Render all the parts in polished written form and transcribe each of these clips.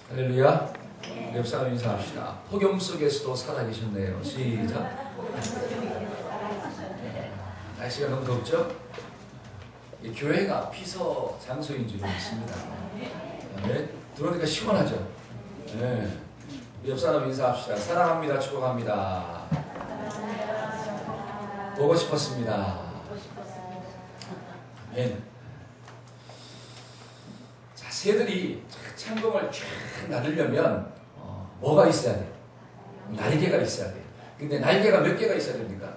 할렐루야. 옆 사람 인사합시다. 폭염 속에서도 살아계셨네요. 시작. 날씨가 너무 덥죠? 이 교회가 피서 장소인 줄 믿습니다. 네. 들어오니까 시원하죠? 네. 옆 사람 인사합시다. 사랑합니다. 축복합니다. 보고 싶었습니다. 네. 자, 새들이 창공을 쫙 나르려면 뭐가 있어야 돼? 날개가 있어야 돼. 근데 날개가 몇 개가 있어야 됩니까?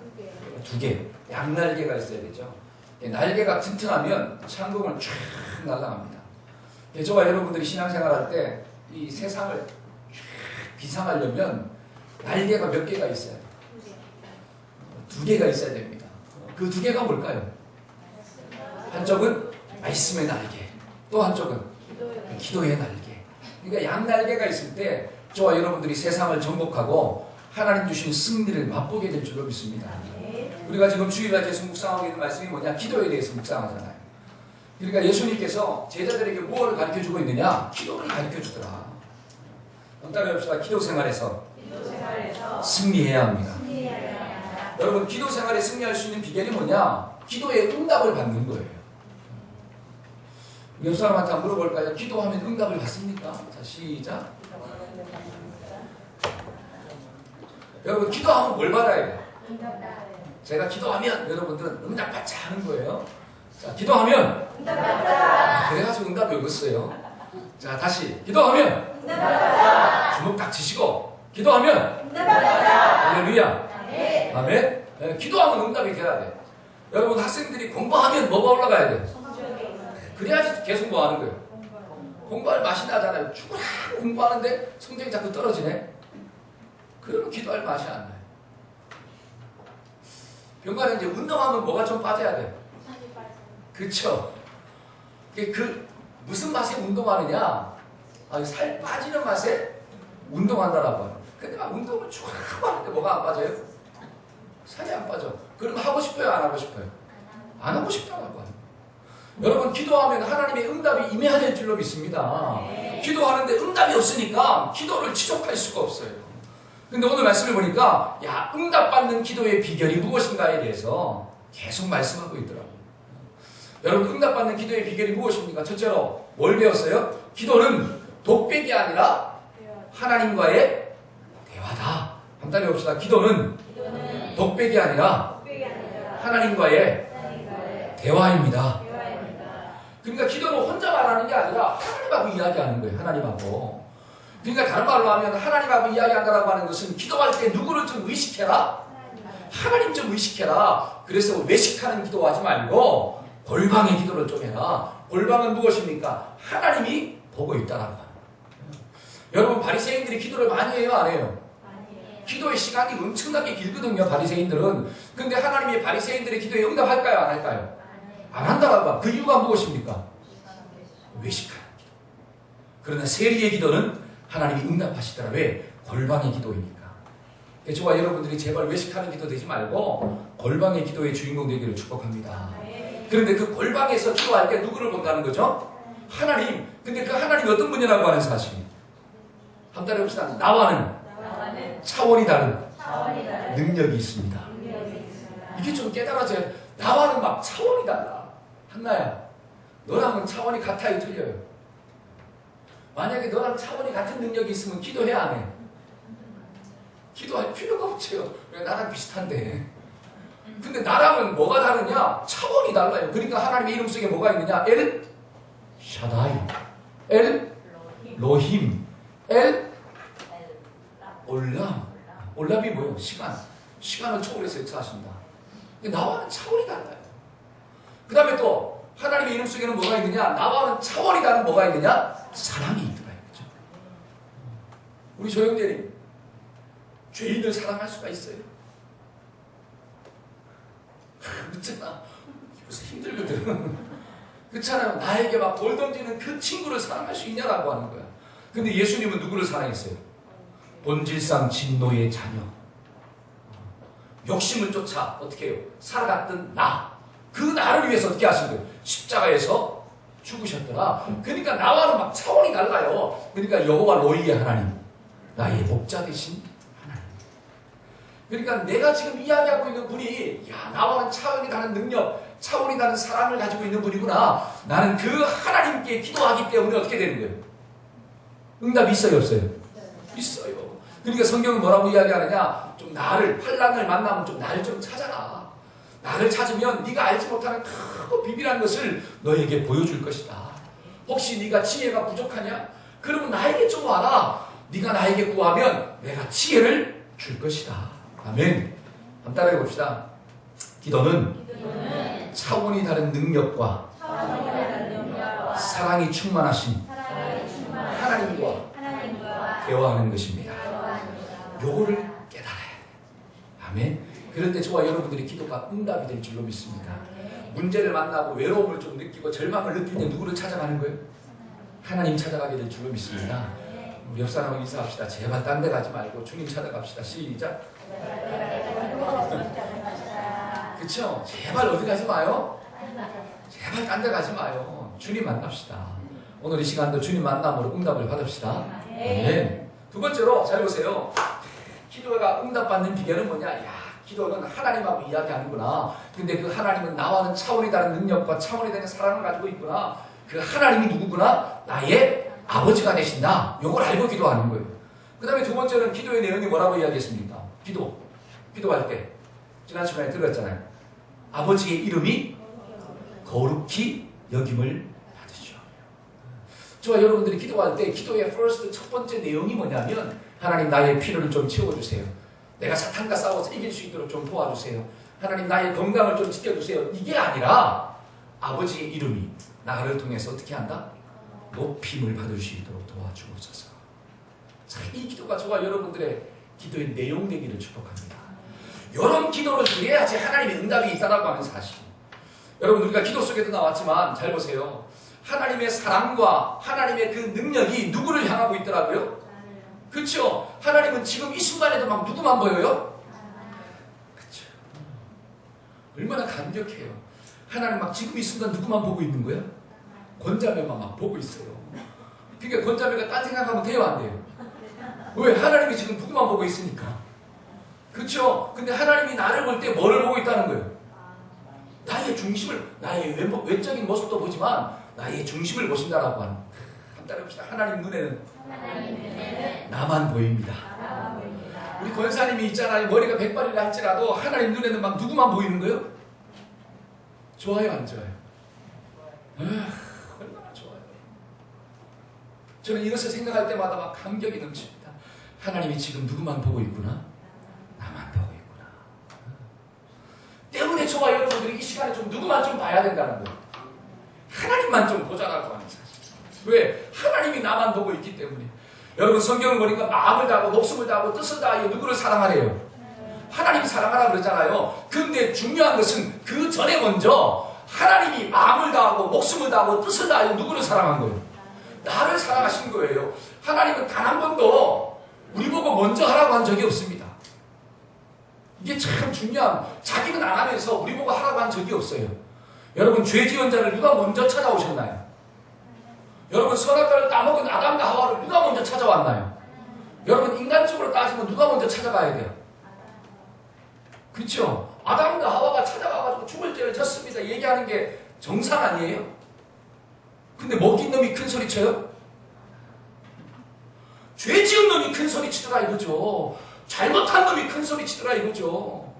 2개. 양날개가 있어야 되죠. 날개가 튼튼하면 창공을 쫙 날아갑니다. 저와 여러분들이 신앙생활 할 때 이 세상을 쫙 비상하려면 날개가 몇 개가 있어야 돼? 2개가 있어야 됩니다. 그 2개가 뭘까요? 한쪽은 말씀의 날개, 또 한쪽은 기도의 날개. 그러니까 양날개가 있을 때 저와 여러분들이 세상을 정복하고 하나님 주신 승리를 맛보게 될 줄로 믿습니다. 우리가 지금 주일날 계속 묵상하고 있는 말씀이 뭐냐? 기도에 대해서 묵상하잖아요. 그러니까 예수님께서 제자들에게 무엇을 가르쳐주고 있느냐? 기도를 가르쳐주더라. 따라해봅시다. 기도 생활에서 승리해야 합니다. 여러분, 기도 생활에 승리할 수 있는 비결이 뭐냐? 기도의 응답을 받는 거예요. 옆 사람한테 한번 물어볼까요? 기도하면 응답을 받습니까? 자, 시작. 여러분, 기도하면 뭘 받아야 돼요? 제가 기도하면 여러분들은 응답받자 하는 거예요. 자, 기도하면 응답받자. 그래가지고 응답이 오겠어요. 자, 다시 기도하면 응답받자. 주먹 딱 치시고 기도하면 응답받자. 할렐루야. 아멘. 네, 기도하면 응답이 돼야 돼. 여러분, 학생들이 공부하면 뭐가 올라가야 돼? 그래야지 계속 뭐 하는 거예요? 공부할 맛이 나잖아요. 죽으라 공부하는데 성적이 자꾸 떨어지네. 그러면 기도할 맛이 안 나요. 병간에 이제 운동하면 뭐가 좀 빠져야 돼? 그쵸? 그 무슨 맛에 운동하느냐? 살 빠지는 맛에 운동한다라고 해요. 근데 막 운동을 쭉 하는데 뭐가 안 빠져요? 살이 안 빠져. 그럼 하고 싶어요? 안 하고 싶어요? 안 하고 싶다라고 해요. 여러분, 기도하면 하나님의 응답이 임해야 될 줄로 믿습니다. 기도하는데 응답이 없으니까 기도를 지속할 수가 없어요. 근데 오늘 말씀을 보니까 응답받는 기도의 비결이 무엇인가에 대해서 계속 말씀하고 있더라고요. 여러분, 응답받는 기도의 비결이 무엇입니까? 첫째로 뭘 배웠어요? 기도는 독백이 아니라 하나님과의 대화다. 한번 따라해봅시다. 기도는 독백이 아니라 하나님과의 대화입니다. 그러니까 기도는 혼자 말하는 게 아니라 하나님하고 이야기하는 거예요. 하나님하고. 그러니까 다른 말로 하면 하나님하고 이야기한다고 하는 것은 기도할 때 누구를 좀 의식해라? 하나님 좀 의식해라. 그래서 외식하는 기도하지 말고 골방의 기도를 좀 해라. 골방은 무엇입니까? 하나님이 보고 있다라고 하는 거예요. 여러분, 바리새인들이 기도를 많이 해요? 안 해요? 기도의 시간이 엄청나게 길거든요. 바리새인들은. 근데 하나님이 바리새인들의 기도에 응답할까요? 안 할까요? 안 한다라고 하면 그 이유가 무엇입니까? 외식하는 기도. 그러나 세리의 기도는 하나님이 응답하시더라. 왜? 골방의 기도이니까. 저와 여러분들이 제발 외식하는 기도 되지 말고 골방의 기도의 주인공 되기를 축복합니다. 그런데 그 골방에서 기도할 때 누구를 본다는 거죠? 하나님. 근데 그 하나님이 어떤 분이라고 하는 사실. 한번 따라해봅시다. 나와는 차원이 다른 능력이 있습니다. 이게 좀 깨달아져야. 나와는 막 차원이 달라. 한나야, 너랑은 차원이 같아요? 틀려요? 만약에 너랑 차원이 같은 능력이 있으면 기도해? 안 해? 기도할 필요가 없죠. 왜? 나랑 비슷한데. 근데 나랑은 뭐가 다르냐? 차원이 달라요. 그러니까 하나님의 이름 속에 뭐가 있느냐? 엘 샤다이, 엘 로힘, 엘 올람. 올람이 뭐예요? 시간을 초월해서 역사하신다. 나와는 차원이 달라요. 그 다음에 또 하나님의 이름 속에는 뭐가 있느냐? 나와는 차원이 다른 뭐가 있느냐? 사랑이 있더라. 그렇죠? 우리 조영재님, 죄인을 사랑할 수가 있어요? 그렇잖아. 요새 힘들거든. 그렇잖아요. 나에게 막 돌 던지는 그 친구를 사랑할 수 있냐라고 하는 거야. 근데 예수님은 누구를 사랑했어요? 본질상 진노의 자녀. 욕심을 쫓아 어떻게 해요? 살아갔던 나. 그 나를 위해서 어떻게 하신 거예요? 십자가에서 죽으셨더라. 그러니까 나와는 막 차원이 달라요. 그러니까 여호와 로이의 하나님, 나의 목자 되신 하나님. 그러니까 내가 지금 이야기하고 있는 분이 나와는 차원이 다른 능력, 차원이 다른 사랑을 가지고 있는 분이구나. 나는 그 하나님께 기도하기 때문에 어떻게 되는 거예요? 응답이 있어요, 없어요? 있어요. 그러니까 성경은 뭐라고 이야기하느냐? 좀 나를, 환난을 만나면 좀 나를 좀 찾아라. 나를 찾으면 네가 알지 못하는 크고 비밀한 것을 너에게 보여줄 것이다. 혹시 네가 지혜가 부족하냐? 그러면 나에게 좀 와라. 네가 나에게 구하면 내가 지혜를 줄 것이다. 아멘. 한번 따라해 봅시다. 기도는 차원이 다른 능력과 사랑이 충만하신 하나님과 대화하는 것입니다. 요거를 깨달아야 돼요. 아멘. 그럴 때 저와 여러분들의 기도가 응답이 될 줄로 믿습니다. 문제를 만나고 외로움을 좀 느끼고 절망을 느낄 때 누구를 찾아가는 거예요? 하나님 찾아가게 될 줄로 믿습니다. 우리 옆 사람하고 인사합시다. 제발 딴 데 가지 말고 주님 찾아갑시다. 시작. 그쵸? 제발 어디 가지 마요. 제발 딴 데 가지 마요. 주님 만납시다. 오늘 이 시간도 주님 만남으로 응답을 받읍시다. 네. 두 번째로 잘 보세요. 기도가 응답받는 비결은 뭐냐? 기도는 하나님하고 이야기하는구나. 근데 그 하나님은 나와는 차원이 다른 능력과 차원이 다른 사랑을 가지고 있구나. 그 하나님이 누구구나? 나의 아버지가 되신다. 이걸 알고 기도하는 거예요. 그 다음에 두 번째는 기도의 내용이 뭐라고 이야기했습니까? 기도할 때 지난 시간에 들었잖아요. 아버지의 이름이 거룩히 여김을 받으시오. 저와 여러분들이 기도할 때 기도의 first 첫 번째 내용이 뭐냐면 하나님 나의 필요를 좀 채워주세요. 내가 사탄과 싸워서 이길 수 있도록 좀 도와주세요. 하나님 나의 건강을 좀 지켜주세요. 이게 아니라 아버지의 이름이 나를 통해서 어떻게 한다? 높임을 받을 수 있도록 도와주옵소서. 자, 이 기도가 저와 여러분들의 기도의 내용 되기를 축복합니다. 이런 기도를 드려야지 하나님의 응답이 있다라고 하는 사실. 여러분 우리가 기도 속에도 나왔지만 잘 보세요. 하나님의 사랑과 하나님의 그 능력이 누구를 향하고 있더라고요? 그렇죠? 하나님은 지금 이 순간에도 막 누구만 보여요? 그렇죠. 얼마나 감격해요. 하나님 막 지금 이 순간 누구만 보고 있는 거예요? 권자매만 막 보고 있어요. 그러니까 권자매가 딴 생각하면 돼요, 안 돼요? 왜? 하나님이 지금 누구만 보고 있으니까. 그렇죠? 근데 하나님이 나를 볼 때 뭐를 보고 있다는 거예요? 나의 중심을, 나의 외적인 모습도 보지만 나의 중심을 보신다라고 하는. 따라합시다. 하나님 눈에는 나만 보입니다. 우리 권사님이 있잖아요. 머리가 100발이라 할지라도 하나님 눈에는 막 누구만 보이는 거예요? 좋아요, 안 좋아요? 얼마나 좋아요. 저는 이것을 생각할 때마다 막 감격이 넘칩니다. 하나님이 지금 누구만 보고 있구나? 나만 보고 있구나. 때문에 저와 여러분들이 이 시간에 좀 누구만 좀 봐야 된다는 거예요. 하나님만 좀 보자라고 하는 사실. 왜? 하나님이 나만 보고 있기 때문에. 여러분 성경을 보니까 마음을 다하고 목숨을 다하고 뜻을 다하여 누구를 사랑하래요? 하나님이 사랑하라 그러잖아요. 근데 중요한 것은 그 전에 먼저 하나님이 마음을 다하고 목숨을 다하고 뜻을 다하여 누구를 사랑한 거예요? 나를 사랑하신 거예요. 하나님은 단 한 번도 우리 보고 먼저 하라고 한 적이 없습니다. 이게 참 중요한, 자기는 안 하면서 우리 보고 하라고 한 적이 없어요. 여러분 죄 지은 자를 누가 먼저 찾아오셨나요? 여러분 선악과를 따먹은 아담과 하와를 누가 먼저 찾아왔나요? 여러분 인간적으로 따지면 누가 먼저 찾아가야 돼요? 그렇죠? 아담과 하와가 찾아가가지고 죽을 죄를 졌습니다 얘기하는 게 정상 아니에요? 근데 먹인 놈이 큰 소리 쳐요? 죄 지은 놈이 큰 소리 치더라 이거죠. 잘못한 놈이 큰 소리 치더라 이거죠.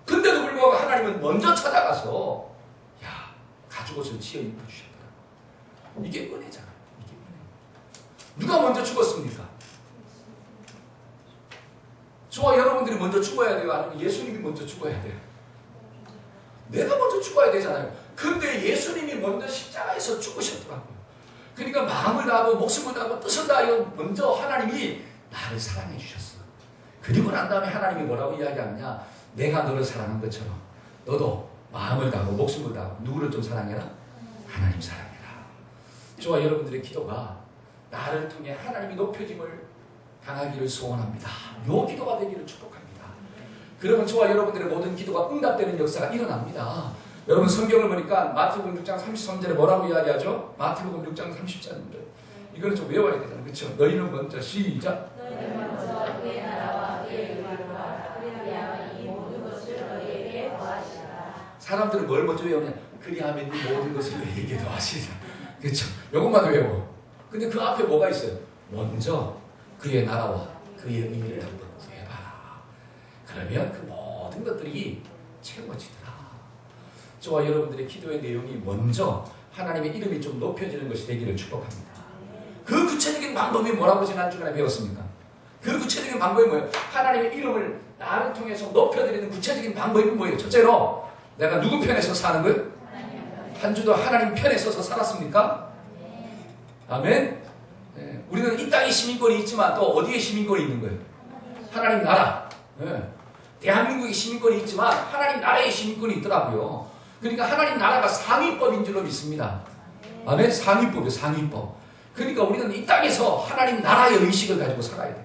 근데도 불구하고 하나님은 먼저 찾아가서 야 가죽옷을 지어 입혀주셨다. 이게 은혜잖아. 이게 은혜. 누가 먼저 죽었습니까? 저와 여러분들이 먼저 죽어야 돼요? 아니면 예수님이 먼저 죽어야 돼요? 내가 먼저 죽어야 되잖아요. 근데 예수님이 먼저 십자가에서 죽으셨더라고요. 그러니까 마음을 다하고 목숨을 다하고 뜻을 다하여 먼저 하나님이 나를 사랑해 주셨어. 그리고 난 다음에 하나님이 뭐라고 이야기하느냐? 내가 너를 사랑한 것처럼 너도 마음을 다하고 목숨을 다하고 누구를 좀 사랑해라? 하나님 사랑해라. 저와 여러분들의 기도가 나를 통해 하나님이 높여짐을 당하기를 소원합니다. 요 기도가 되기를 축복합니다. 그러면 저와 여러분들의 모든 기도가 응답되는 역사가 일어납니다. 여러분 성경을 보니까 마태복음 6장 33절에 뭐라고 이야기하죠? 마태복음 6장 34절. 이거는 좀 외워야 되잖아요. 그렇죠? 너희는 먼저 시작. 너희는 먼저 그의 나라와 그의 의를 구하라. 그리하면 이 모든 것을 너희에게 더하시리라. 사람들은 뭘 먼저 외우냐? 그리하면 이 모든 것을 너희에게 더하시리라. 그렇죠? 이것만 외워. 근데 그 앞에 뭐가 있어요? 먼저 그의 나라와 그의 의를 한번 구해봐라. 그러면 그 모든 것들이 채워지더라. 저와 여러분들의 기도의 내용이 먼저 하나님의 이름이 좀 높여지는 것이 되기를 축복합니다. 그 구체적인 방법이 뭐라고 지난 주간에 배웠습니까? 그 구체적인 방법이 뭐예요? 하나님의 이름을 나를 통해서 높여드리는 구체적인 방법이 뭐예요? 첫째로 내가 누구 편에 서서 사는 거예요? 한 주도 하나님 편에 서서 살았습니까? 아멘. 네. 우리는 이 땅에 시민권이 있지만 또 어디에 시민권이 있는 거예요? 하나님 나라. 네. 대한민국에 시민권이 있지만 하나님 나라에 시민권이 있더라고요. 그러니까 하나님 나라가 상위법인 줄로 믿습니다. 아멘. 상위법이에요. 상위법. 그러니까 우리는 이 땅에서 하나님 나라의 의식을 가지고 살아야 돼요.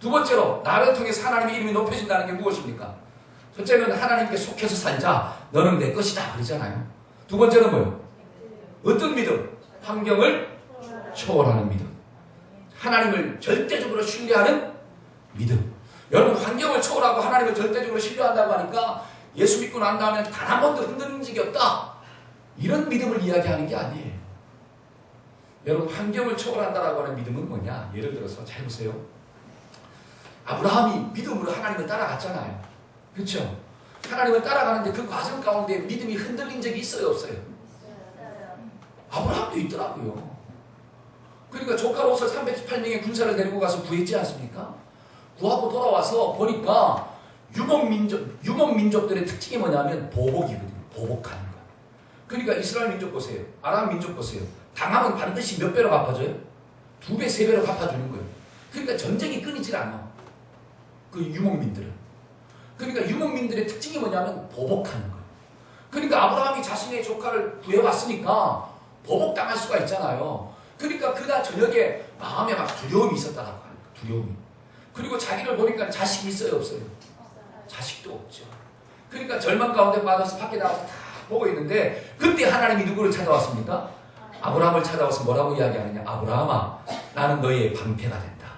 두 번째로 나를 통해서 하나님의 이름이 높여진다는 게 무엇입니까? 첫째는 하나님께 속해서 살자. 너는 내 것이다. 그러잖아요. 두 번째는 뭐예요? 어떤 믿음? 환경을 초월하는 믿음. 하나님을 절대적으로 신뢰하는 믿음. 여러분 환경을 초월하고 하나님을 절대적으로 신뢰한다고 하니까 예수 믿고 난 다음에 단 한 번도 흔들린 적이 없다. 이런 믿음을 이야기하는 게 아니에요. 여러분 환경을 초월한다라고 하는 믿음은 뭐냐? 예를 들어서 잘 보세요. 아브라함이 믿음으로 하나님을 따라갔잖아요. 그렇죠? 하나님을 따라가는데 그 과정 가운데 믿음이 흔들린 적이 있어요? 없어요? 아브라함도 있더라고요. 그러니까 조카 롯을 318명의 군사를 데리고 가서 구했지 않습니까? 구하고 돌아와서 보니까 유목민족들의 특징이 뭐냐면 보복이거든요. 보복하는 거. 그러니까 이스라엘 민족 보세요. 아람 민족 보세요. 당하면 반드시 몇 배로 갚아줘요? 2배, 3배로 갚아주는 거예요. 그러니까 전쟁이 끊이질 않아. 그 유목민들은. 그러니까 유목민들의 특징이 뭐냐면 보복하는 거예요. 그러니까 아브라함이 자신의 조카를 구해왔으니까 보복당할 수가 있잖아요. 그러니까 그날 저녁에 마음에 막 두려움이 있었다고 합니다. 두려움이. 그리고 자기를 보니까 자식이 있어요? 없어요? 자식도 없죠. 그러니까 절망 가운데 빠져서 밖에 나가서 다 보고 있는데 그때 하나님이 누구를 찾아왔습니까? 아브라함을 찾아와서 뭐라고 이야기하느냐? 아브라함아, 나는 너의 방패가 된다.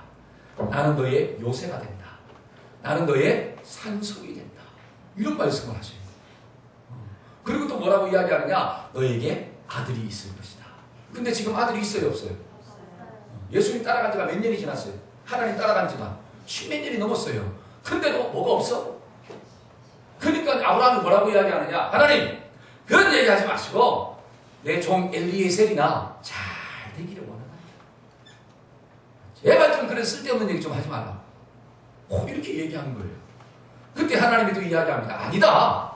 나는 너의 요새가 된다. 나는 너의 산성이 된다. 이런 말씀을 하셔요. 그리고 또 뭐라고 이야기하느냐? 너에게 아들이 있을 것이다. 근데 지금 아들이 있어요? 없어요? 예수님 따라간 지가 몇 년이 지났어요? 하나님 따라간 지가 10몇 년이 넘었어요. 근데도 뭐가 없어? 그러니까 아브라함이 뭐라고 이야기하느냐? 하나님, 그런 얘기 하지 마시고 내 종 엘리에셀이나 잘 되기를 원한다. 제발 좀 그런 쓸데없는 얘기 좀 하지 말라. 이렇게 얘기하는 거예요. 그때 하나님이 또 이야기합니다. 아니다.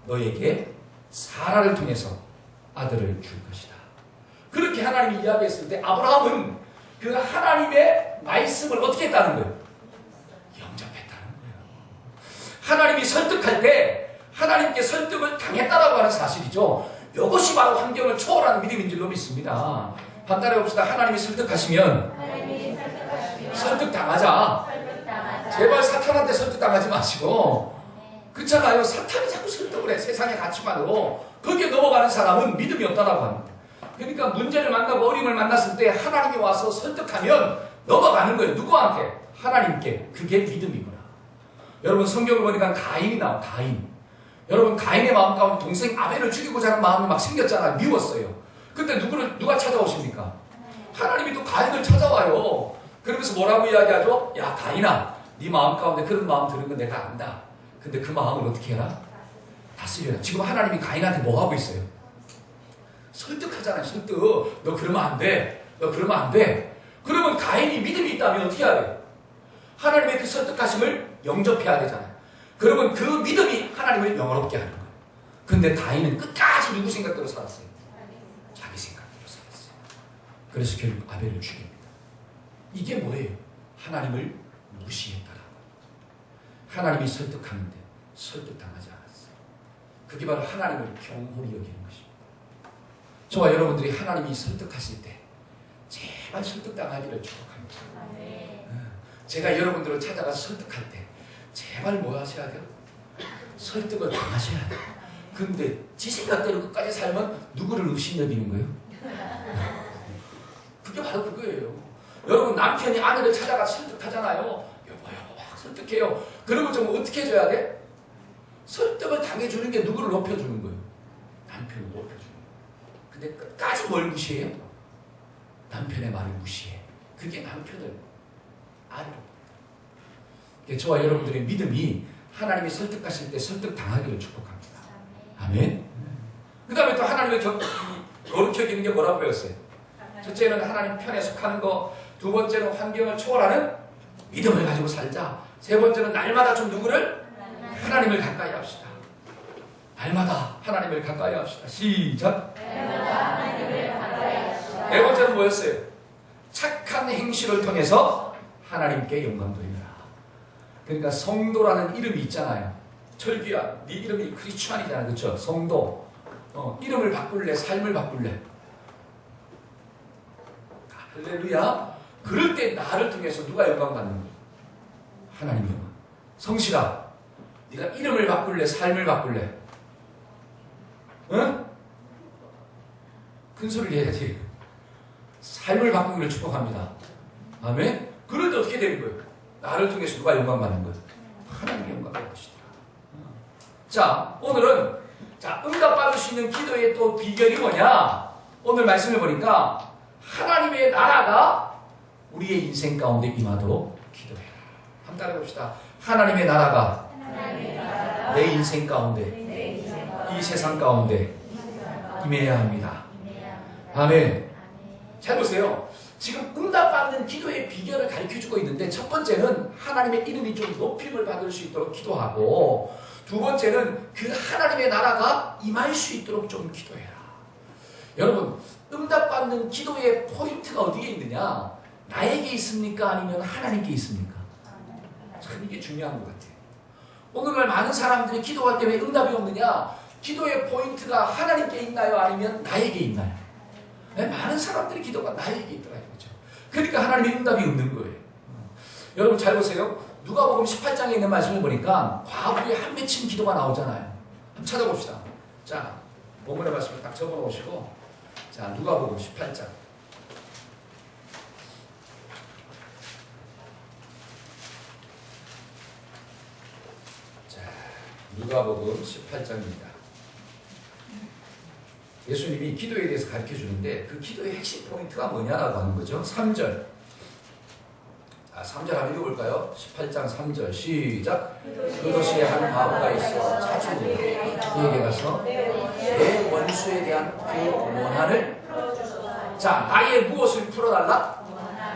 너에게 사라를 통해서 아들을 줄 것이다. 그렇게 하나님이 이야기했을 때 아브라함은 그 하나님의 말씀을 어떻게 했다는 거예요? 영접했다는 거예요. 하나님이 설득할 때 하나님께 설득을 당했다라고 하는 사실이죠. 이것이 바로 환경을 초월하는 믿음인 줄로 믿습니다. 한 따라 봅시다. 하나님이 설득하시면 설득당하자. 제발 사탄한테 설득당하지 마시고. 그렇잖아요. 사탄이 자꾸 설득을 해. 세상의 가치만으로. 거기에 넘어가는 사람은 믿음이 없다라고 합니다. 그러니까 문제를 만나고 어려움을 만났을 때 하나님이 와서 설득하면 넘어가는 거예요. 누구한테? 하나님께. 그게 믿음이구나. 여러분 성경을 보니까 가인이 나와. 가인. 여러분 가인의 마음 가운데 동생 아벨을 죽이고자 하는 마음이 막 생겼잖아요. 미웠어요. 근데 누가 찾아오십니까? 하나님이 또 가인을 찾아와요. 그러면서 뭐라고 이야기하죠? 야 가인아, 네 마음 가운데 그런 마음 드는 건 내가 안다. 근데 그 마음을 어떻게 해라? 다스려라. 지금 하나님이 가인한테 뭐 하고 있어요? 설득하잖아요. 설득. 너 그러면 안 돼. 너 그러면 안 돼. 그러면 가인이 믿음이 있다면 어떻게 해야 돼요? 하나님의 그 설득하심을 영접해야 되잖아요. 그러면 그 믿음이 하나님을 영원롭게 하는 거예요. 근데 가인은 끝까지 누구 생각대로 살았어요? 자기 생각대로 살았어요. 그래서 결국 아벨을 죽입니다. 이게 뭐예요? 하나님을 무시했다라고. 하나님이 설득하는데 설득당하지 않았어요. 그게 바로 하나님을 경홀히 여기는 것입니다. 저와 여러분들이 하나님이 설득하실 때 제발 설득당하기를 축복합니다. 제가 여러분들을 찾아가서 설득할 때 제발 뭐 하셔야 돼요? 설득을 당하셔야 돼요. 근데 지 생각대로 끝까지 살면 누구를 의심 여기는 거예요? 그게 바로 그거예요. 여러분 남편이 아내를 찾아가 설득하잖아요. 여보요 막 설득해요. 그러면 좀 어떻게 해줘야 돼? 설득을 당해주는 게 누구를 높여주는 거예요? 남편을 높여주는 거예요. 근데 끝까지 뭘 무시해요? 남편의 말을 무시해. 그게 남편을 아래로. 저와 여러분들의 믿음이 하나님이 설득하실 때 설득당하기를 축복합니다. 아멘. 그 다음에 또 하나님을 거룩히 여기는 게 뭐라고 배웠어요? 첫째는 하나님 편에 속하는 거, 두 번째는 환경을 초월하는 믿음을 가지고 살자. 세 번째는 날마다 좀 누구를? 하나님을 가까이 합시다. 날마다 하나님을 가까이 합시다. 시작. 날마다 하나님을 가까이 합시다. 네 번째는 뭐였어요? 착한 행실을 통해서 하나님께 영광 돌리라. 그러니까 성도라는 이름이 있잖아요. 철규야, 네 이름이 크리스찬이잖아, 그렇죠? 성도. 이름을 바꿀래, 삶을 바꿀래. 할렐루야. 그럴 때 나를 통해서 누가 영광 받는 거야? 하나님이 영광. 성실아, 네가 이름을 바꿀래, 삶을 바꿀래? 응? 큰 소리를 해야지. 삶을 바꾸기를 축복합니다. 아멘? 그럴 때 어떻게 되는 거예요? 나를 통해서 누가 영광 받는 거예요? 하나님이 영광 받는 것이더라. 자, 오늘은 응답받을 수 있는 기도의 또 비결이 뭐냐? 오늘 말씀을 보니까 하나님의 나라가 우리의 인생 가운데 임하도록 기도해라. 한번 따라해봅시다. 하나님의 나라가 내 인생 가운데, 이 세상 가운데 임해야 합니다. 아멘. 잘 보세요. 지금 응답받는 기도의 비결을 가르쳐주고 있는데, 첫 번째는 하나님의 이름이 좀 높임을 받을 수 있도록 기도하고, 두 번째는 그 하나님의 나라가 임할 수 있도록 좀 기도해라. 여러분, 응답받는 기도의 포인트가 어디에 있느냐? 나에게 있습니까? 아니면 하나님께 있습니까? 참 이게 중요한 것 같아요. 오늘날 많은 사람들이 기도할 때 왜 응답이 없느냐? 기도의 포인트가 하나님께 있나요? 아니면 나에게 있나요? 네, 많은 사람들이 기도가 나에게 있더라고요. 그렇죠? 그러니까 하나님의 응답이 없는 거예요. 여러분 잘 보세요. 누가복음 18장에 있는 말씀을 보니까 과부의 한 맺힌 기도가 나오잖아요. 한번 찾아봅시다. 자, 본문의 말씀을 딱 적어놓으시고, 자, 누가복음 18장. 자, 누가복음 18장입니다. 예수님이 기도에 대해서 가르쳐 주는데 그 기도의 핵심 포인트가 뭐냐라고 하는 거죠. 3절. 자, 3절 한번 읽어볼까요? 18장 3절 시작. 그 도시에 한 과부가 있어 자주 그에게 가서 내 원수에 대한 그 원한을, 자, 나의 무엇을 풀어달라?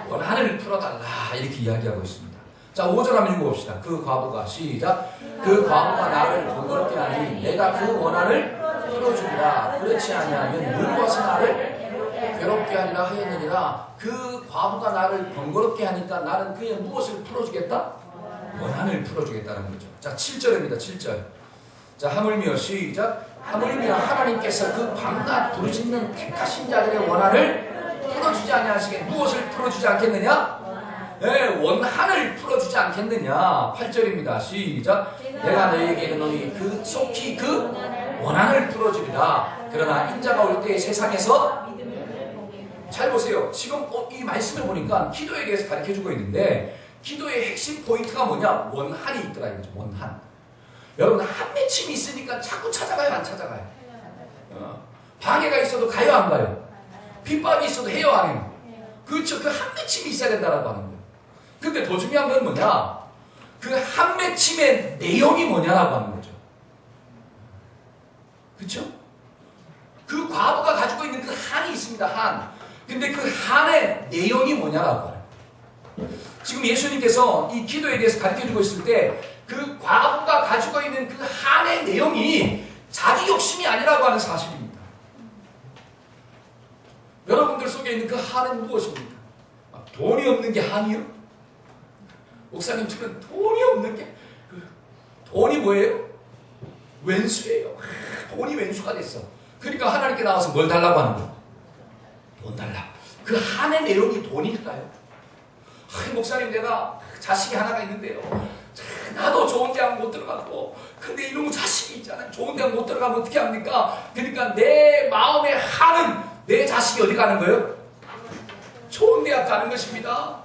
원한을 풀어달라. 이렇게 이야기하고 있습니다. 자, 5절 한번 읽어봅시다. 그 과부가 시작. 그 과부가 나를 번거롭게 하니 내가 그 원한을 풀어주리라. 그렇지 아니하면 늙어서 나를 괴롭게 하리라 하였느니라. 그 과부가 나를 번거롭게 하니까 나는 그의 무엇을 풀어주겠다? 원한을 풀어주겠다는 거죠. 자, 7절입니다. 7절. 자, 하물며 시작. 하물며 하나님께서 그 밤낮 부르짖는 택하신 자들의 원한을 풀어주지 아니하시게 무엇을 풀어주지 않겠느냐? 네, 원한을 풀어주지 않겠느냐. 8절입니다. 시작. 내가 너희에게 이르노니 그 속히 그 원한을 풀어주리라. 그러나 인자가 올 때 세상에서, 잘 보세요. 지금 이 말씀을 보니까 기도에 대해서 가르쳐주고 있는데 기도의 핵심 포인트가 뭐냐? 원한이 있더라 이거죠. 원한. 여러분 한 맺힘이 있으니까 자꾸 찾아가요? 안 찾아가요? 방해가 있어도 가요? 안 가요? 핍박이 있어도 해요? 안 해요? 그렇죠. 그 한 맺힘이 있어야 된다라고 하는 거예요. 근데 더 중요한 건 뭐냐? 그 한 맺힘의 내용이 뭐냐라고 하는 거죠. 그렇죠? 그 과부가 가지고 있는 그 한이 있습니다. 한. 근데 그 한의 내용이 뭐냐라고 해요. 지금 예수님께서 이 기도에 대해서 가르쳐주고 있을 때 그 과부가 가지고 있는 그 한의 내용이 자기 욕심이 아니라고 하는 사실입니다. 여러분들 속에 있는 그 한은 무엇입니까? 돈이 없는 게 한이요? 목사님, 저는 돈이 없는 게, 돈이 뭐예요? 왼수예요. 돈이 왼수가 됐어. 그러니까 하나님께 나와서 뭘 달라고 하는 거야? 돈 달라. 그 한의 내용이 돈일까요? 목사님, 내가 자식이 하나가 있는데요. 나도 좋은 대학 못 들어가고 근데 이놈의 자식이 있잖아요. 좋은 대학 못 들어가면 어떻게 합니까? 그러니까 내 마음의 한은 내 자식이 어디 가는 거예요? 좋은 대학 가는 것입니다.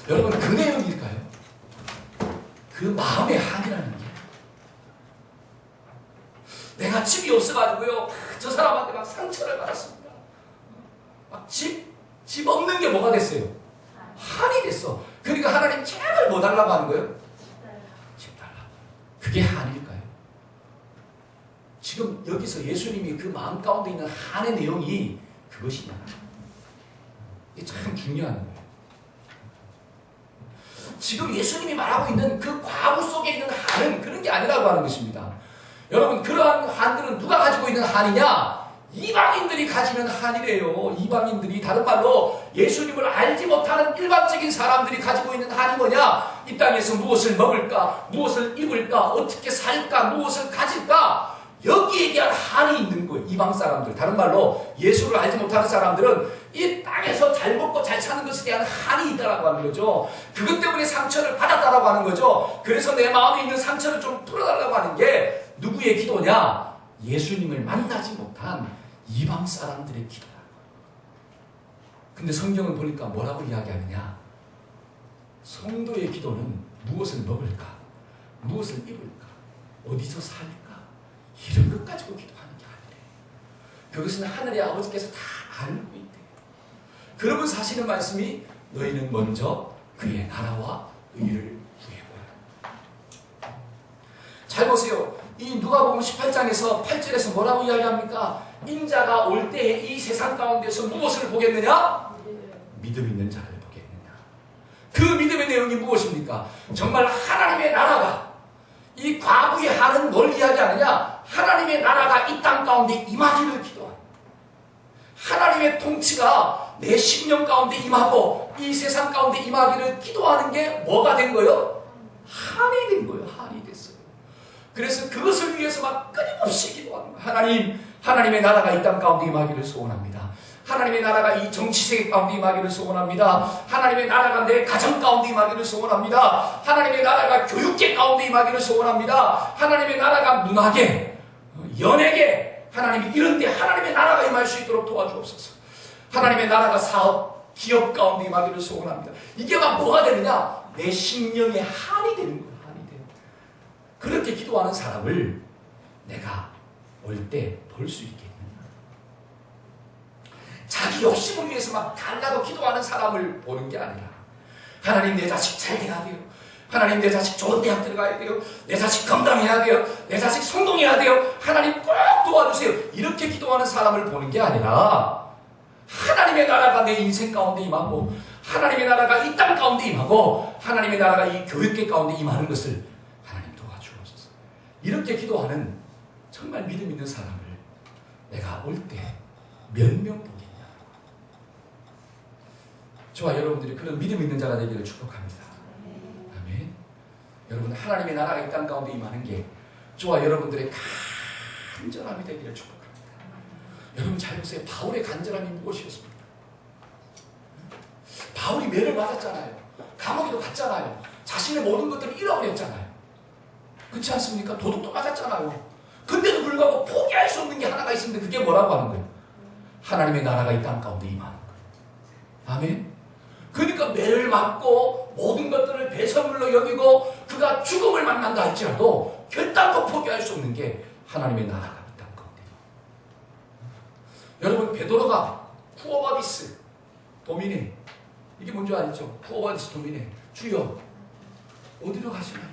여러분 그 내용일까요? 그 마음의 한이라는 게 내가 집이 없어가지고요 저 사람한테 막 상처를 받았습니다. 막 집 없는 게 뭐가 됐어요? 한이 됐어. 그러니까 하나님 제발 뭐 달라고 하는 거예요? 집 달라고. 그게 한일까요? 지금 여기서 예수님이 그 마음 가운데 있는 한의 내용이 그것이냐? 이게 참 중요한 거예요. 지금 예수님이 말하고 있는 그 과부 속에 있는 한은 그런 게 아니라고 하는 것입니다. 여러분 그러한 한들은 누가 가지고 있는 한이냐? 이방인들이 가지는 한이래요. 이방인들이 다른 말로 예수님을 알지 못하는 일반적인 사람들이 가지고 있는 한이 뭐냐? 이 땅에서 무엇을 먹을까? 무엇을 입을까? 어떻게 살까? 무엇을 가질까? 여기에 대한 한이 있는 거예요. 이방 사람들. 다른 말로 예수를 알지 못하는 사람들은 이 땅에서 잘 먹고 잘 사는 것에 대한 한이 있다라고 하는 거죠. 그것 때문에 상처를 받았다라고 하는 거죠. 그래서 내 마음에 있는 상처를 좀 풀어달라고 하는 게 누구의 기도냐? 예수님을 만나지 못한 이방 사람들의 기도다. 근데 성경을 보니까 뭐라고 이야기하느냐? 성도의 기도는 무엇을 먹을까? 무엇을 입을까? 어디서 살까? 이런 것 가지고 기도하는 게 아니래. 그것은 하늘의 아버지께서 다 알고 있대요. 그러면 사시는 말씀이 너희는 먼저 그의 나라와 의를 구해보라. 잘 보세요. 이 누가복음 18장에서 8절에서 뭐라고 이야기합니까? 인자가 올 때에 이 세상 가운데서 무엇을 보겠느냐? 믿음 있는 자를 보겠느냐. 그 믿음의 내용이 무엇입니까? 정말 하나님의 나라가 이 과부의 한은 뭘 이야기하느냐? 하나님의 나라가 이 땅 가운데 임하기를 기도하는 하나님의 통치가 내 심령 가운데 임하고 이 세상 가운데 임하기를 기도하는 게 뭐가 된 거예요? 한이 된 거예요. 한이 됐어요. 그래서 그것을 위해서 막 끊임없이 기도하는 거예요. 하나님의 나라가 이 땅 가운데 임하기를 소원합니다. 하나님의 나라가 이 정치세계 가운데 임하기를 소원합니다. 하나님의 나라가 내 가정 가운데 임하기를 소원합니다. 하나님의 나라가 교육계 가운데 임하기를 소원합니다. 하나님의 나라가 문화계, 연예계, 하나님이 이런 데 하나님의 나라가 임할 수 있도록 도와주옵소서. 하나님의 나라가 사업, 기업 가운데 임하기를 소원합니다. 이게 막 뭐가 되느냐? 내 심령의 한이 되는 거예요. 한이 되는 거예요. 그렇게 기도하는 사람을 내가 올 때 볼 수 있겠느냐? 자기 욕심을 위해서 막 달라고 기도하는 사람을 보는 게 아니라 하나님 내 자식 잘 돼야 돼요. 하나님 내 자식 좋은 대학 들어가야 돼요. 내 자식 건강해야 돼요. 내 자식 성공해야 돼요. 하나님 꼭 도와주세요. 이렇게 기도하는 사람을 보는 게 아니라 하나님의 나라가 내 인생 가운데 임하고 하나님의 나라가 이 땅 가운데 임하고 하나님의 나라가 이 교육계 가운데 임하는 것을 하나님 도와주옵소서. 이렇게 기도하는 정말 믿음 있는 사람을 내가 올 때 몇 명 보겠냐. 저와 여러분들이 그런 믿음 있는 자가 되기를 축복합니다. 아멘. 여러분 하나님의 나라가 이 땅 가운데 임하는 게 저와 여러분들의 간절함이 되기를 축복합니다. 여러분 잘 보세요. 바울의 간절함이 무엇이었습니까? 바울이 매를 맞았잖아요. 감옥에도 갔잖아요. 자신의 모든 것들을 잃어버렸잖아요. 그렇지 않습니까? 도둑도 맞았잖아요. 근데도 불구하고 포기할 수 없는 게 하나가 있는데 그게 뭐라고 하는 거예요? 하나님의 나라가 이 땅 가운데 임하는 거예요. 아멘. 그러니까 매를 맞고 모든 것들을 배설물로 여기고 그가 죽음을 만난다 할지라도 결단코 포기할 수 없는 게 하나님의 나라가 이 땅 가운데. 여러분 베드로가 쿠오바디스 도미네, 이게 뭔지 알죠? 쿠오바디스 도미네, 주여 어디로 가시나요?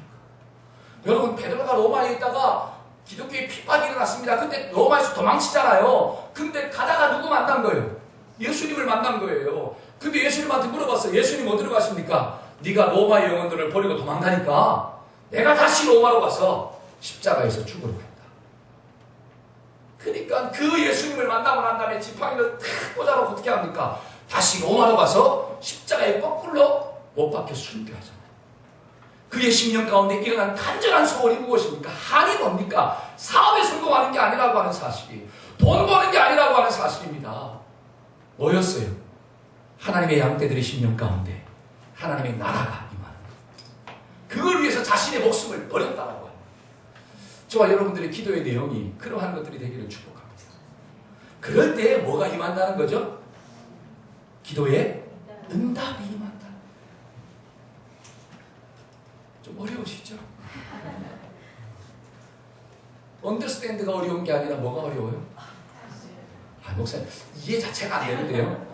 여러분 베드로가 로마에 있다가 기독교의 핍박이 일어났습니다. 근데 로마에서 도망치잖아요. 근데 가다가 누구 만난 거예요? 예수님을 만난 거예요. 근데 예수님한테 물어봤어요. 예수님 어디로 가십니까? 네가 로마의 영혼들을 버리고 도망가니까 내가 다시 로마로 가서 십자가에서 죽으러 간다. 그러니까 그 예수님을 만나고 난 다음에 지팡이를 탁 꽂아놓고 어떻게 합니까? 다시 로마로 가서 십자가에 거꾸로 못 박혀 순교하잖아요. 그의 심령 가운데 일어난 간절한 소원이 무엇입니까? 한이 뭡니까? 사업에 성공하는 게 아니라고 하는 사실이, 돈 버는 게 아니라고 하는 사실입니다. 뭐였어요? 하나님의 양떼들의 심령 가운데 하나님의 나라가 임하는 것. 그걸 위해서 자신의 목숨을 버렸다라고 합니다. 저와 여러분들의 기도의 내용이 그러한 것들이 되기를 축복합니다. 그럴 때 뭐가 임한다는 거죠? 기도에 응답이 임한다. 좀 어려우시죠? 언더스탠드가 어려운 게 아니라 뭐가 어려워요? 목사님, 이해 자체가 안 되는데요.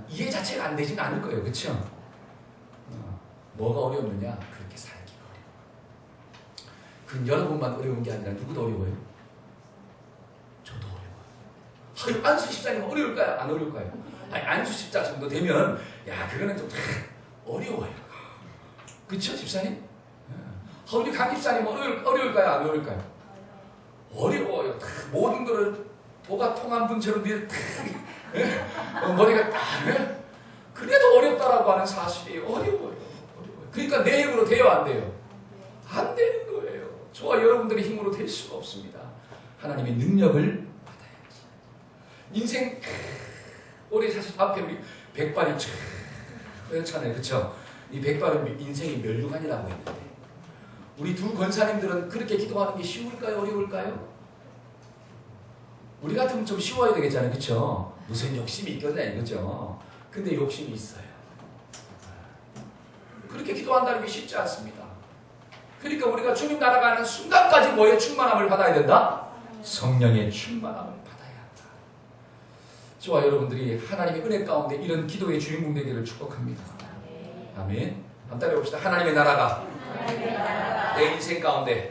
이해 자체가 안 되지는 않을 거예요. 그렇죠? 뭐가 어렵느냐? 그렇게 살기가 어려워요. 그건 여러분만 어려운 게 아니라 누구도 어려워요? 저도 어려워요. 안수 집사님 어려울까요? 안 어려울까요? 안수 집사 정도 되면 야 그거는 좀 어려워요. 그렇죠 집사님? 우리 강 집사님 어려울까요? 안 어려울까요? 어려워요. 모든 거를 도가 통한 분처럼 머리가 딱 그래도 어렵다라고 하는 사실이 어려워요. 그러니까 내 힘으로 돼요 안 돼요? 안 되는 거예요. 저와 여러분들의 힘으로 될 수가 없습니다. 하나님의 능력을 받아야지. 인생 올해 사실 앞에 우리 백발이 그렇잖아요. 그렇죠? 이 백발은 인생의 멸류관이라고 했는데 우리 두 권사님들은 그렇게 기도하는 게 쉬울까요? 어려울까요? 우리 같으면 좀 쉬워야 되겠잖아요. 그렇죠? 무슨 욕심이 있겠냐 이거죠. 근데 욕심이 있어요. 그렇게 기도한다는 게 쉽지 않습니다. 그러니까 우리가 주님 나라가는 순간까지 뭐의 충만함을 받아야 된다? 성령의 충만함을 받아야 한다. 저와 여러분들이 하나님의 은혜 가운데 이런 기도의 주인공 되기를 축복합니다. 아멘. 한번 따라해봅시다. 하나님의 나라가 내 인생 가운데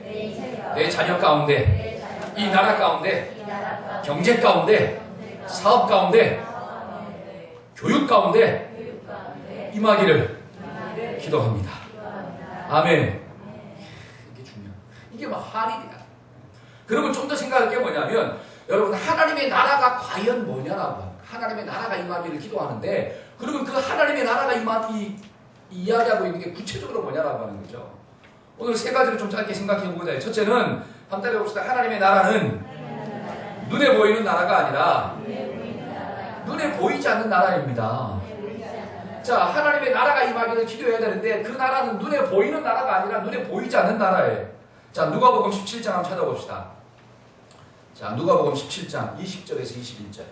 내 자녀 가운데 이 나라 가운데 경제 가운데 사업 가운데 교육 가운데 임하기를 기도합니다. 아멘. 이게 중요해요. 이게 막 할일이야. 그러면 좀 더 생각할 게 뭐냐면 여러분 하나님의 나라가 과연 뭐냐라고 하나님의 나라가 임하기를 기도하는데 그러면 그 하나님의 나라가 이야기하고 있는 게 구체적으로 뭐냐라고 하는 거죠. 오늘 세 가지를 좀 짧게 생각해 보고자 해요. 첫째는 한번 따라해봅시다. 하나님의 나라는 눈에 보이는 나라가 아니라 눈에 보이지 않는 나라입니다. 자, 하나님의 나라가 임하기를 기도해야 되는데 그 나라는 눈에 보이는 나라가 아니라 눈에 보이지 않는 나라예요. 자, 누가복음 17장 한번 찾아봅시다. 자, 누가복음 17장 20절에서 21절.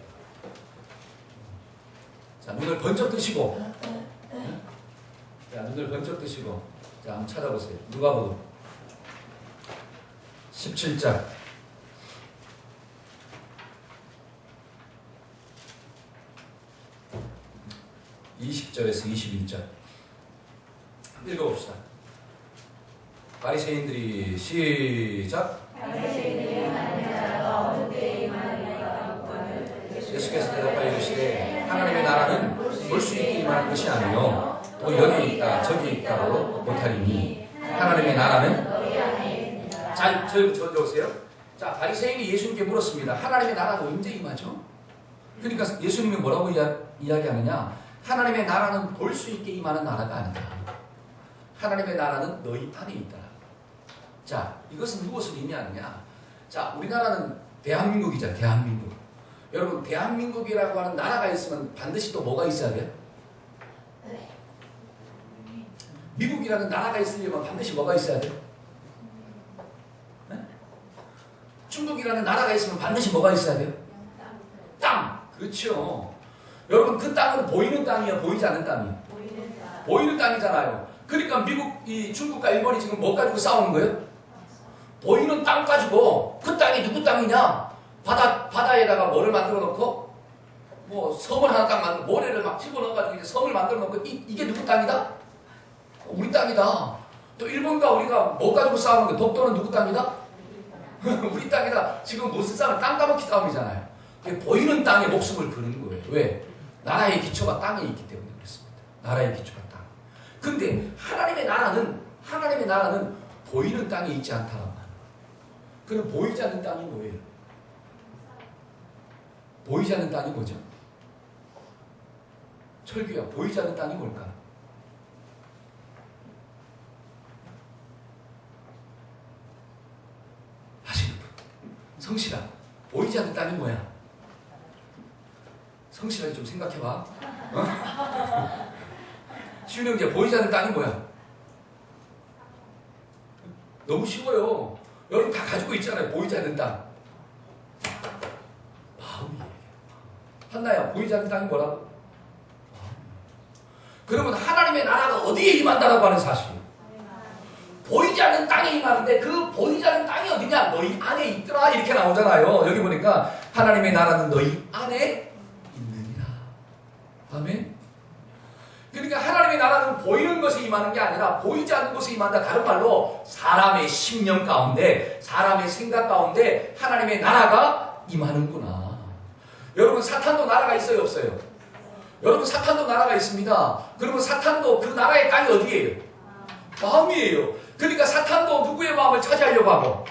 자, 눈을 번쩍 뜨시고 자, 눈을 번쩍 뜨시고 자, 한번 찾아보세요. 누가복음 17장 20절에서 21절 읽어봅시다. 바리새인들이 시작. 예수께서 대답하여 이르시되 하나님의 나라는 볼 수 있게 임하는 것이 아니요 또 여기 있다 저기 있다로 못하리니 하나님의 나라는 자, 저기부터 오세요. 자, 바리새인이 예수님께 물었습니다. 하나님의 나라가 언제 임하죠? 그러니까 예수님이 뭐라고 이야기하느냐? 하나님의 나라는 볼 수 있게 임하는 나라가 아니다. 하나님의 나라는 너희 안에 있다. 자, 이것은 무엇을 의미하느냐? 자, 우리나라는 대한민국이잖아요. 대한민국. 여러분, 대한민국이라고 하는 나라가 있으면 반드시 또 뭐가 있어야 돼요? 미국이라는 나라가 있으려면 반드시 뭐가 있어야 돼요? 네? 중국이라는 나라가 있으면 반드시 뭐가 있어야 돼요? 땅! 그렇죠. 여러분, 그 땅은 보이는 땅이야, 보이지 않는 땅이야? 보이는 땅이잖아요. 그러니까 중국과 일본이 지금 뭐 가지고 싸우는 거예요? 보이는 땅 가지고 그 땅이 누구 땅이냐? 바다에다가 뭐를 만들어 놓고 뭐 섬을 하나 딱 만들고 모래를 막 집어넣어가지고 이제 섬을 만들어 놓고 이게 누구 땅이다? 우리 땅이다. 또 일본과 우리가 뭐 가지고 싸우는 거야? 독도는 누구 땅이다? 우리 땅이다. 지금 무슨 싸움? 땅 따먹기 싸움이잖아요. 보이는 땅에 목숨을 거는 거예요. 왜? 나라의 기초가 땅에 있기 때문에 그렇습니다. 나라의 기초가 땅. 근데 하나님의 나라는 보이는 땅에 있지 않다는 말이에요. 그럼 보이지 않는 땅이 뭐예요? 보이지 않는 땅이 뭐죠? 철규야, 보이지 않는 땅이 뭘까? 하시는 분. 성실아, 보이지 않는 땅이 뭐야? 성실하게 좀 생각해봐. 어? 시윤 형제, 보이지 않는 땅이 뭐야? 너무 쉬워요. 여러분 다 가지고 있잖아요. 보이지 않는 땅. 마음이에요. 한나야, 보이지 않는 땅이 뭐라고? 그러면 하나님의 나라가 어디에 임한다라고 하는 사실이에요. 보이지 않는 땅에 임하는데 그 보이지 않는 땅이 어디냐? 너희 안에 있더라. 이렇게 나오잖아요. 여기 보니까 하나님의 나라는 너희 안에 있느니라. 아멘. 그러니까 하나님의 나라는 보이는 것에 임하는 게 아니라 보이지 않는 것에 임한다. 다른 말로 사람의 심령 가운데, 사람의 생각 가운데 하나님의 나라가 임하는구나. 여러분 사탄도 나라가 있어요, 없어요? 여러분 사탄도 나라가 있습니다. 그러면 사탄도 그 나라의 땅이 어디예요? 마음이에요. 그러니까 사탄도 누구의 마음을 차지하려고 하고,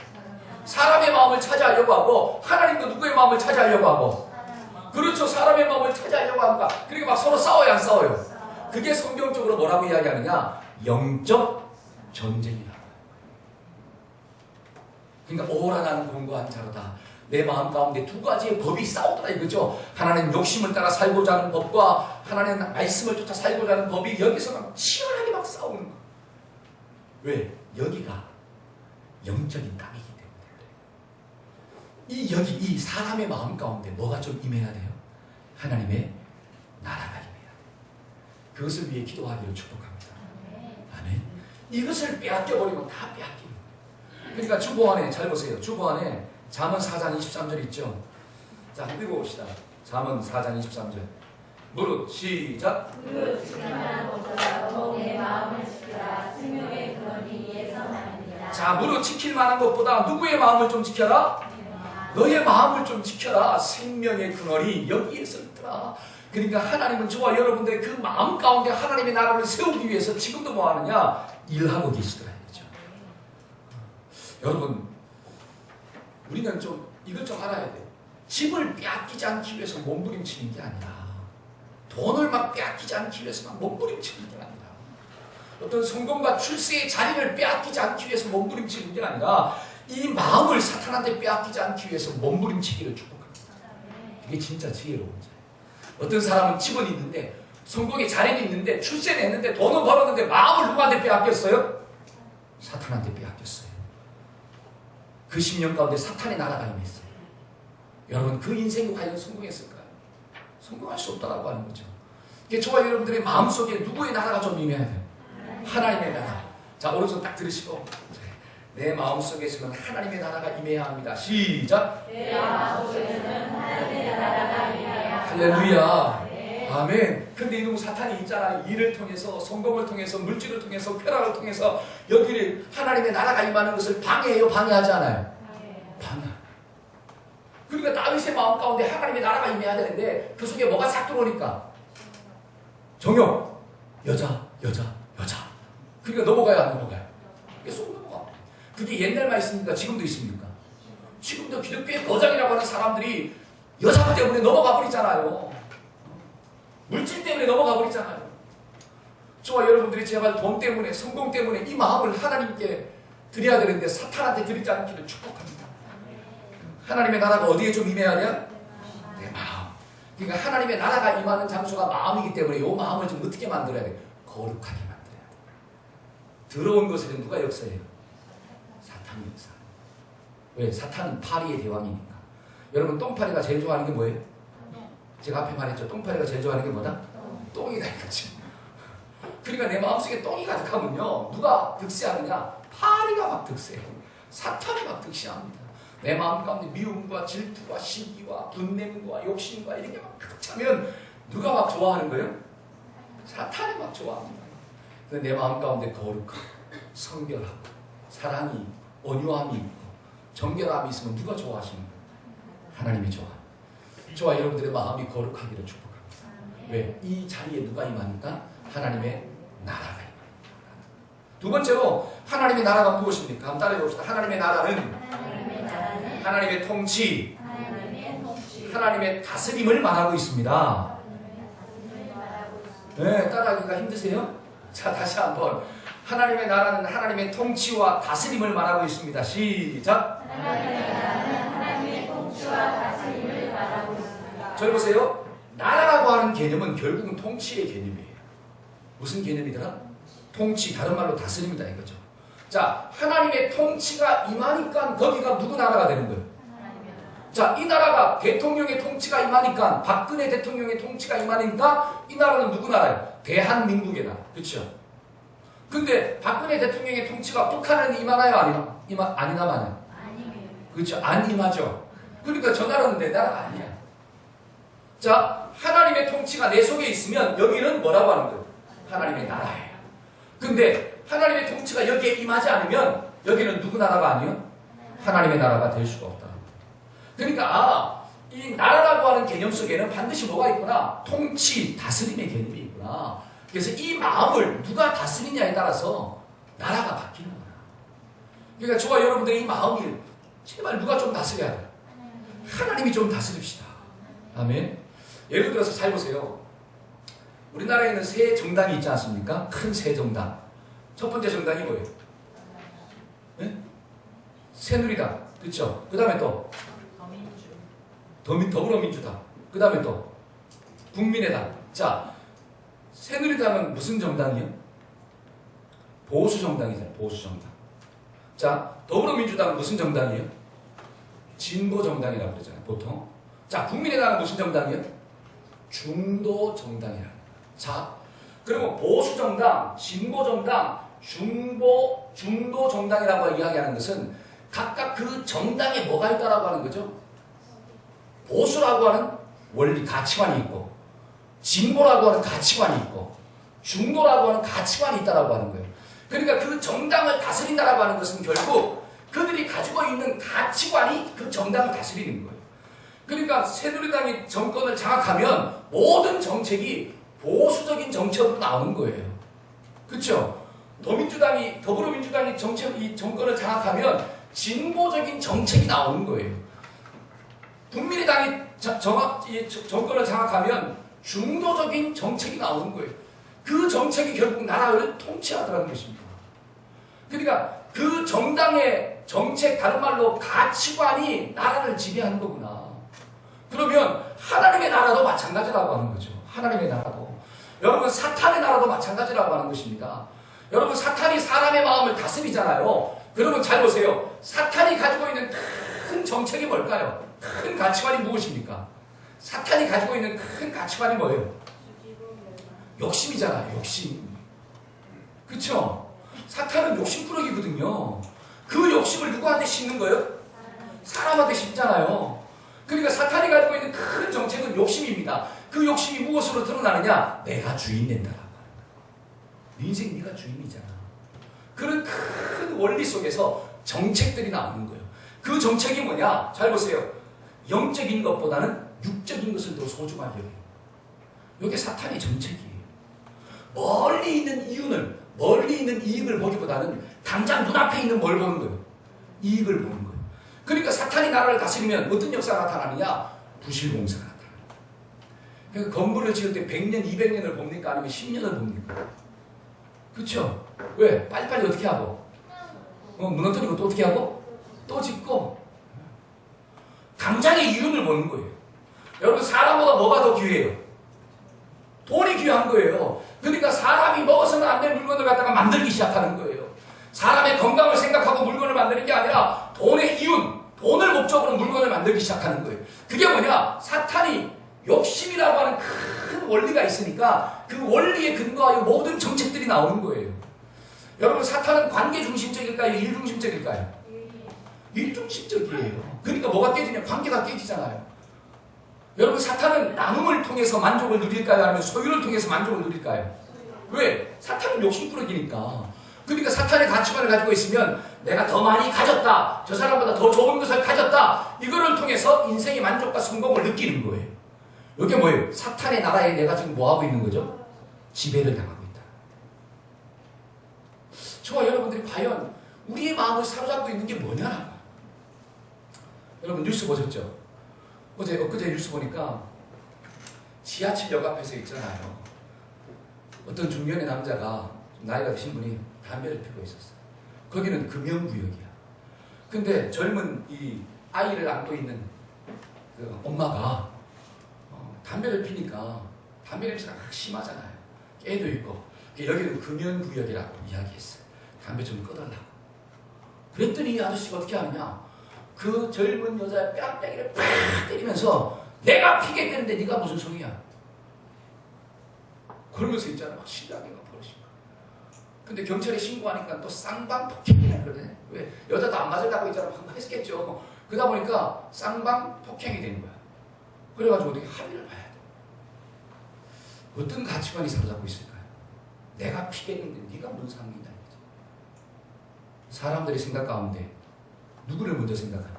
사람의 마음을 차지하려고 하고, 하나님도 누구의 마음을 차지하려고 하고, 그렇죠. 사람의 마음을 차지하려고 합니다. 그러니까 막 서로 싸워요, 안 싸워요? 그게 성경적으로 뭐라고 이야기하느냐? 영적 전쟁이다. 그러니까 오라 나는 공고한 자로다. 내 마음 가운데 두 가지의 법이 싸우더라 이거죠. 하나는 욕심을 따라 살고자 하는 법과 하나는 말씀을 쫓아 살고자 하는 법이 여기서 막 치열하게 막 싸우는 거예요. 왜? 여기가 영적인 땅이기 때문에. 이 사람의 마음 가운데 뭐가 좀 임해야 돼요? 하나님의 나라가 임해야 돼요. 그것을 위해 기도하기를 축복합니다. 아멘. 이것을 빼앗겨버리면 다 빼앗기는 거예요. 그러니까 주보 안에 잘 보세요. 주보 안에 잠언 4장 23절 있죠. 자, 한번 읽어봅시다. 잠언 4장 23절. 무릇 시작. 무릇 지켜만 보더라도 내 마음을 지키라. 생명의 근원이 예성합니다. 자, 무릇 지킬 만한 것보다 누구의 마음을 좀 지켜라? 너의 마음을 좀 지켜라. 생명의 근원이 여기에서 있더라. 그러니까 하나님은 저와 여러분들의 그 마음 가운데 하나님의 나라를 세우기 위해서 지금도 뭐 하느냐? 일하고 계시더라. 그렇죠? 여러분, 우리는 좀 이것 좀 알아야 돼요. 집을 빼앗기지 않기 위해서 몸부림치는 게 아니라, 돈을 막 빼앗기지 않기 위해서 막 몸부림치는 게 아니라, 어떤 성공과 출세의 자리를 빼앗기지 않기 위해서 몸부림치는 게 아니라, 이 마음을 사탄한테 빼앗기지 않기 위해서 몸부림치기를 축복합니다. 이게 진짜 지혜로운 거죠. 어떤 사람은 집은 있는데, 성공의 자리는 있는데, 출세는 했는데, 돈은 벌었는데 마음을 누구한테 빼앗겼어요? 사탄한테 빼앗겼어요. 그 10년 가운데 사탄의 나라가 임했어요. 여러분 그 인생이 과연 성공했을까요? 성공할 수 없다라고 하는 거죠. 이게 저와 여러분들의 마음속에 누구의 나라가 좀 임해야 돼요? 하나님의 나라. 자, 오른손 딱 들으시고, 내 마음속에서는 하나님의 나라가 임해야 합니다. 시작. 내 마음속에는 하나님의 나라가 임해야 합니다. 할렐루야. 아멘. 근데 이놈 사탄이 있잖아요. 일을 통해서, 성공을 통해서, 물질을 통해서, 쾌락을 통해서 여기를 하나님의 나라가 임하는 것을 방해해요? 방해하지 않아요? 방해. 그러니까 다윗의 마음 가운데 하나님의 나라가 임해야 되는데 그 속에 뭐가 싹 들어오니까 정욕, 여자. 그러니까 넘어가요, 안 넘어가요? 이게 쏙 넘어가. 그게 옛날만 있습니까? 지금도 있습니까? 지금도 기독교의 거장이라고 하는 사람들이 여자 때문에 넘어가 버리잖아요. 물질 때문에 넘어가 버리잖아요. 저와 여러분들이 제발 돈 때문에, 성공 때문에 이 마음을 하나님께 드려야 되는데 사탄한테 드리지 않기를 축복합니다. 하나님의 나라가 어디에 좀 임해야 돼요? 내 마음. 그러니까 하나님의 나라가 임하는 장소가 마음이기 때문에 이 마음을 좀 어떻게 만들어야 돼요? 거룩하게 만들어야 돼요. 더러운 것을 누가 역사해요? 사탄이 역사. 왜? 사탄은 파리의 대왕이니까. 여러분 똥파리가 제일 좋아하는 게 뭐예요? 제가 앞에 말했죠. 똥파리가 제일 좋아하는 게 뭐다? 똥이다 이거지. 그러니까 내 마음속에 똥이 가득하면요, 누가 득세하느냐? 파리가 막 득세해요. 사탄이 막 득세합니다. 내 마음 가운데 미움과 질투와 시기와 분냄과 욕심과 이런 게 막 가득 차면 누가 막 좋아하는 거예요? 사탄이 막 좋아합니다. 근데 내 마음 가운데 거룩하고 성결하고 사랑이 있고 온유함이 있고 정결함이 있으면 누가 좋아하시는 거예요? 하나님이 좋아합니다. 저와 여러분들의 마음이 거룩하기를 축복합니다. 왜? 이 자리에 누가 임하니까? 하나님의 나라가 임합니다. 두 번째로 하나님의 나라가 무엇입니까? 한번 따라해 봅시다. 하나님의 나라는 하나님의 통치, 하나님의 다스림을 말하고 있습니다. 네, 따라하기가 힘드세요? 자, 다시 한번. 하나님의 나라는 하나님의 통치와 다스림을 말하고 있습니다. 시작. 하나님의 나라는 하나님의 통치와 다스림을 말하고 있습니다. 저기 보세요. 나라라고 하는 개념은 결국은 통치의 개념이에요. 무슨 개념이더라? 통치, 다른 말로 다스림이다 이거죠. 자, 하나님의 통치가 임하니까 거기가 누구 나라가 되는 거예요? 자, 이 나라가 대통령의 통치가 임하니까, 박근혜 대통령의 통치가 임하니까 이 나라는 누구 나라예요? 대한민국의 나라. 그렇죠? 근데 박근혜 대통령의 통치가 북한은 임하나요? 안 임하나요? 그렇죠? 안 임하죠. 그러니까 저 나라는 내 나라가 아니야. 자, 하나님의 통치가 내 속에 있으면 여기는 뭐라고 하는 거예요? 하나님의 나라예요. 근데 하나님의 통치가 여기에 임하지 않으면 여기는 누구 나라가 아니에요? 하나님의 나라가 될 수가 없다. 그러니까 이 나라라고 하는 개념 속에는 반드시 뭐가 있구나? 통치, 다스림의 개념이 있구나. 그래서 이 마음을 누가 다스리냐에 따라서 나라가 바뀌는 거야. 그러니까 저와 여러분들의 이 마음이 제발 누가 좀 다스려야 돼. 하나님이 좀 다스립시다. 아멘. 예를 들어서 잘 보세요. 우리나라에는 세 정당이 있지 않습니까? 큰 세 정당. 첫 번째 정당이 뭐예요? 네? 새누리당. 그렇죠? 그 다음에 또 더불어민주당. 그 다음에 또 국민의당. 자, 새누리당은 무슨 정당이에요? 보수 정당이잖아요. 보수 정당. 자, 더불어민주당은 무슨 정당이에요? 진보 정당이라고 그러잖아요. 보통. 자, 국민의당은 무슨 정당이에요? 중도 정당이라고. 자, 그리고 보수 정당, 진보 정당, 중도 정당이라고 이야기하는 것은 각각 그 정당에 뭐가 있다라고 하는 거죠? 보수라고 하는 원리, 가치관이 있고, 진보라고 하는 가치관이 있고, 중도라고 하는 가치관이 있다라고 하는 거예요. 그러니까 그 정당을 다스린다라고 하는 것은 결국 그들이 가지고 있는 가치관이 그 정당을 다스리는 거예요. 그러니까 새누리당이 정권을 장악하면 모든 정책이 보수적인 정책으로 나오는 거예요. 그렇죠? 더불어민주당이 이 정권을 장악하면 진보적인 정책이 나오는 거예요. 국민의당이 정권을 장악하면 중도적인 정책이 나오는 거예요. 그 정책이 결국 나라를 통치하더라는 것입니다. 그러니까 그 정당의 정책, 다른 말로 가치관이 나라를 지배하는 거구나. 그러면 하나님의 나라도 마찬가지라고 하는 거죠. 하나님의 나라도. 여러분, 사탄의 나라도 마찬가지라고 하는 것입니다. 여러분, 사탄이 사람의 마음을 다스리잖아요. 그러면 잘 보세요. 사탄이 가지고 있는 큰 정책이 뭘까요? 큰 가치관이 무엇입니까? 사탄이 가지고 있는 큰 가치관이 뭐예요? 욕심이잖아요. 욕심. 그렇죠? 사탄은 욕심꾸러기거든요. 그 욕심을 누구한테 심는 거예요? 사람한테 심잖아요. 그러니까 사탄이 가지고 있는 큰 정책은 욕심입니다. 그 욕심이 무엇으로 드러나느냐? 내가 주인 된다라고 하는 거예요. 네 인생 네가 주인이잖아. 그런 큰 원리 속에서 정책들이 나오는 거예요. 그 정책이 뭐냐? 잘 보세요. 영적인 것보다는 육적인 것을 더 소중하게 여겨요. 이게 사탄의 정책이에요. 멀리 있는 이익을 보기보다는 당장 눈앞에 있는 뭘 보는 거예요? 이익을 보는 거예요. 그러니까 사탄이 나라를 다스리면 어떤 역사가 나타나느냐? 부실공사가 나타나요. 그러니까 건물을 지을 때 100년, 200년을 봅니까? 아니면 10년을 봅니까? 그렇죠? 왜? 빨리빨리 어떻게 하고? 무너뜨리고 또 어떻게 하고? 또 짓고. 당장의 이윤을 보는 거예요. 여러분, 사람보다 뭐가 더 귀해요? 돈이 귀한 거예요. 그러니까 사람이 먹어서는 안 될 물건을 갖다가 만들기 시작하는 거예요. 사람의 건강을 생각하고 물건을 만드는 게 아니라 돈의 이윤, 돈을 목적으로 물건을 만들기 시작하는 거예요. 그게 뭐냐? 사탄이 욕심이라고 하는 큰 원리가 있으니까 그 원리에 근거하여 모든 정책들이 나오는 거예요. 여러분, 사탄은 관계 중심적일까요? 일 중심적일까요? 일 중심적이에요. 그러니까 뭐가 깨지냐? 관계가 깨지잖아요. 여러분, 사탄은 나눔을 통해서 만족을 누릴까요? 아니면 소유를 통해서 만족을 누릴까요? 왜? 사탄은 욕심꾸러기니까. 그러니까 사탄의 가치관을 가지고 있으면 내가 더 많이 가졌다, 저 사람보다 더 좋은 것을 가졌다, 이거를 통해서 인생의 만족과 성공을 느끼는 거예요. 이게 뭐예요? 사탄의 나라에 내가 지금 뭐하고 있는 거죠? 지배를 당하고 있다. 저와 여러분들이 과연 우리의 마음을 사로잡고 있는 게 뭐냐라고. 여러분, 뉴스 보셨죠? 엊그제 뉴스 보니까 지하철역 앞에서 있잖아요. 어떤 중년의 남자가, 나이가 드신 분이 담배를 피우고 있었어요. 거기는 금연구역이야. 근데 젊은 이 아이를 안고 있는 그 엄마가 담배를 피니까 담배 냄새가 심하잖아요. 애도 있고. 여기는 금연구역이라고 이야기했어요. 담배 좀 꺼달라고. 그랬더니 이 아저씨가 어떻게 하느냐. 그 젊은 여자의 뺨때기를 팍 때리면서 내가 피겠다는데 네가 무슨 소리야. 그러면서 있잖아. 막 신나게가 벌어진 거야. 근데 경찰에 신고하니까 또 쌍방폭행이라 그러네. 왜? 여자도 안 맞으려고 있잖아. 막 했겠죠. 그러다 보니까 쌍방폭행이 된 거야. 그래가지고 어떻게 합의를 봐야 돼. 어떤 가치관이 사로잡고 있을까요? 내가 피겠는데 네가 무슨 상관이다. 사람들의 생각 가운데 누구를 먼저 생각하나?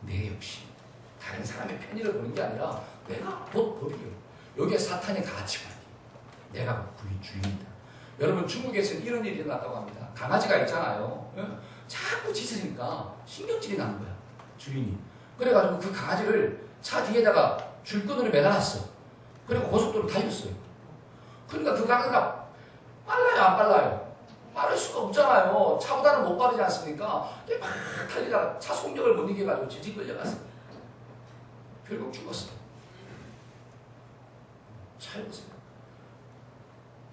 내 역시 다른 사람의 편의를 보는 게 아니라 내가 곧 법이요. 여기에 사탄의 가치관이 내가 주인이다. 여러분 중국에서는 이런 일이 일어났다고 합니다. 강아지가 있잖아요. 자꾸 짖으니까 신경질이 나는 거야. 주인이. 그래가지고 그 강아지를 차 뒤에다가 줄끈으로 매달았어. 그리고 고속도로 달렸어요. 그러니까 그 강아지가 빨라요 안 빨라요? 빠를 수가 없잖아요. 차보다는 못 빠르지 않습니까? 막 달리다가 차 속력을 못 이겨가지고 질질 끌려갔어. 결국 죽었어. 잘 보세요.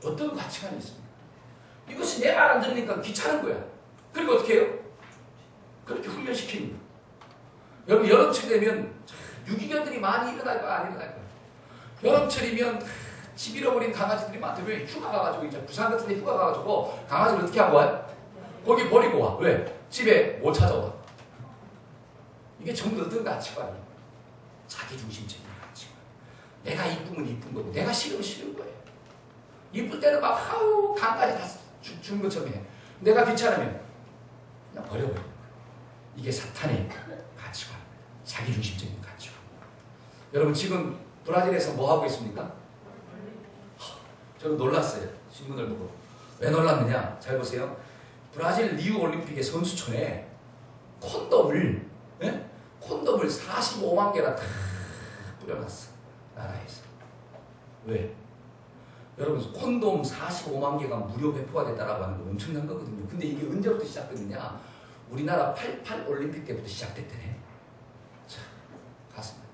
어떤 가치관이 있습니까? 이것이 내 말 안 들으니까 귀찮은 거야. 그리고 어떻게 해요? 그렇게 훈련시키는 거야. 여러분 여름철 되면 유기견들이 많이 일어날 거야 안 일어날 거야? 여름철이면 집 잃어버린 강아지들이 많대요. 휴가 가가지고 이제 부산 같은 데 휴가 가가지고 강아지를 어떻게 하고 와요? 거기 버리고 와. 왜? 집에 못 찾아와. 이게 전부 어떤 가치관이에요? 자기중심적인 가치관. 내가 이쁘면 이쁜 거고 내가 싫으면 싫은 거예요. 이쁠 때는 막 하우 강까지 다 준 것처럼 해. 내가 귀찮으면 그냥 버려버리는 거예요. 이게 사탄의 가치관. 자기중심적인 가치관. 여러분 지금 브라질에서 뭐 하고 있습니까? 저는 놀랐어요. 신문을 보고. 왜 놀랐느냐? 잘 보세요. 브라질 리우 올림픽의 선수촌에 콘돔을 45만 개나 다 뿌려놨어. 나라에서. 왜? 여러분 콘돔 45만 개가 무료 배포가 됐다라고 하는 거 엄청난 거거든요. 근데 이게 언제부터 시작됐느냐? 우리나라 88 올림픽 때부터 시작됐대네. 자, 갔습니다.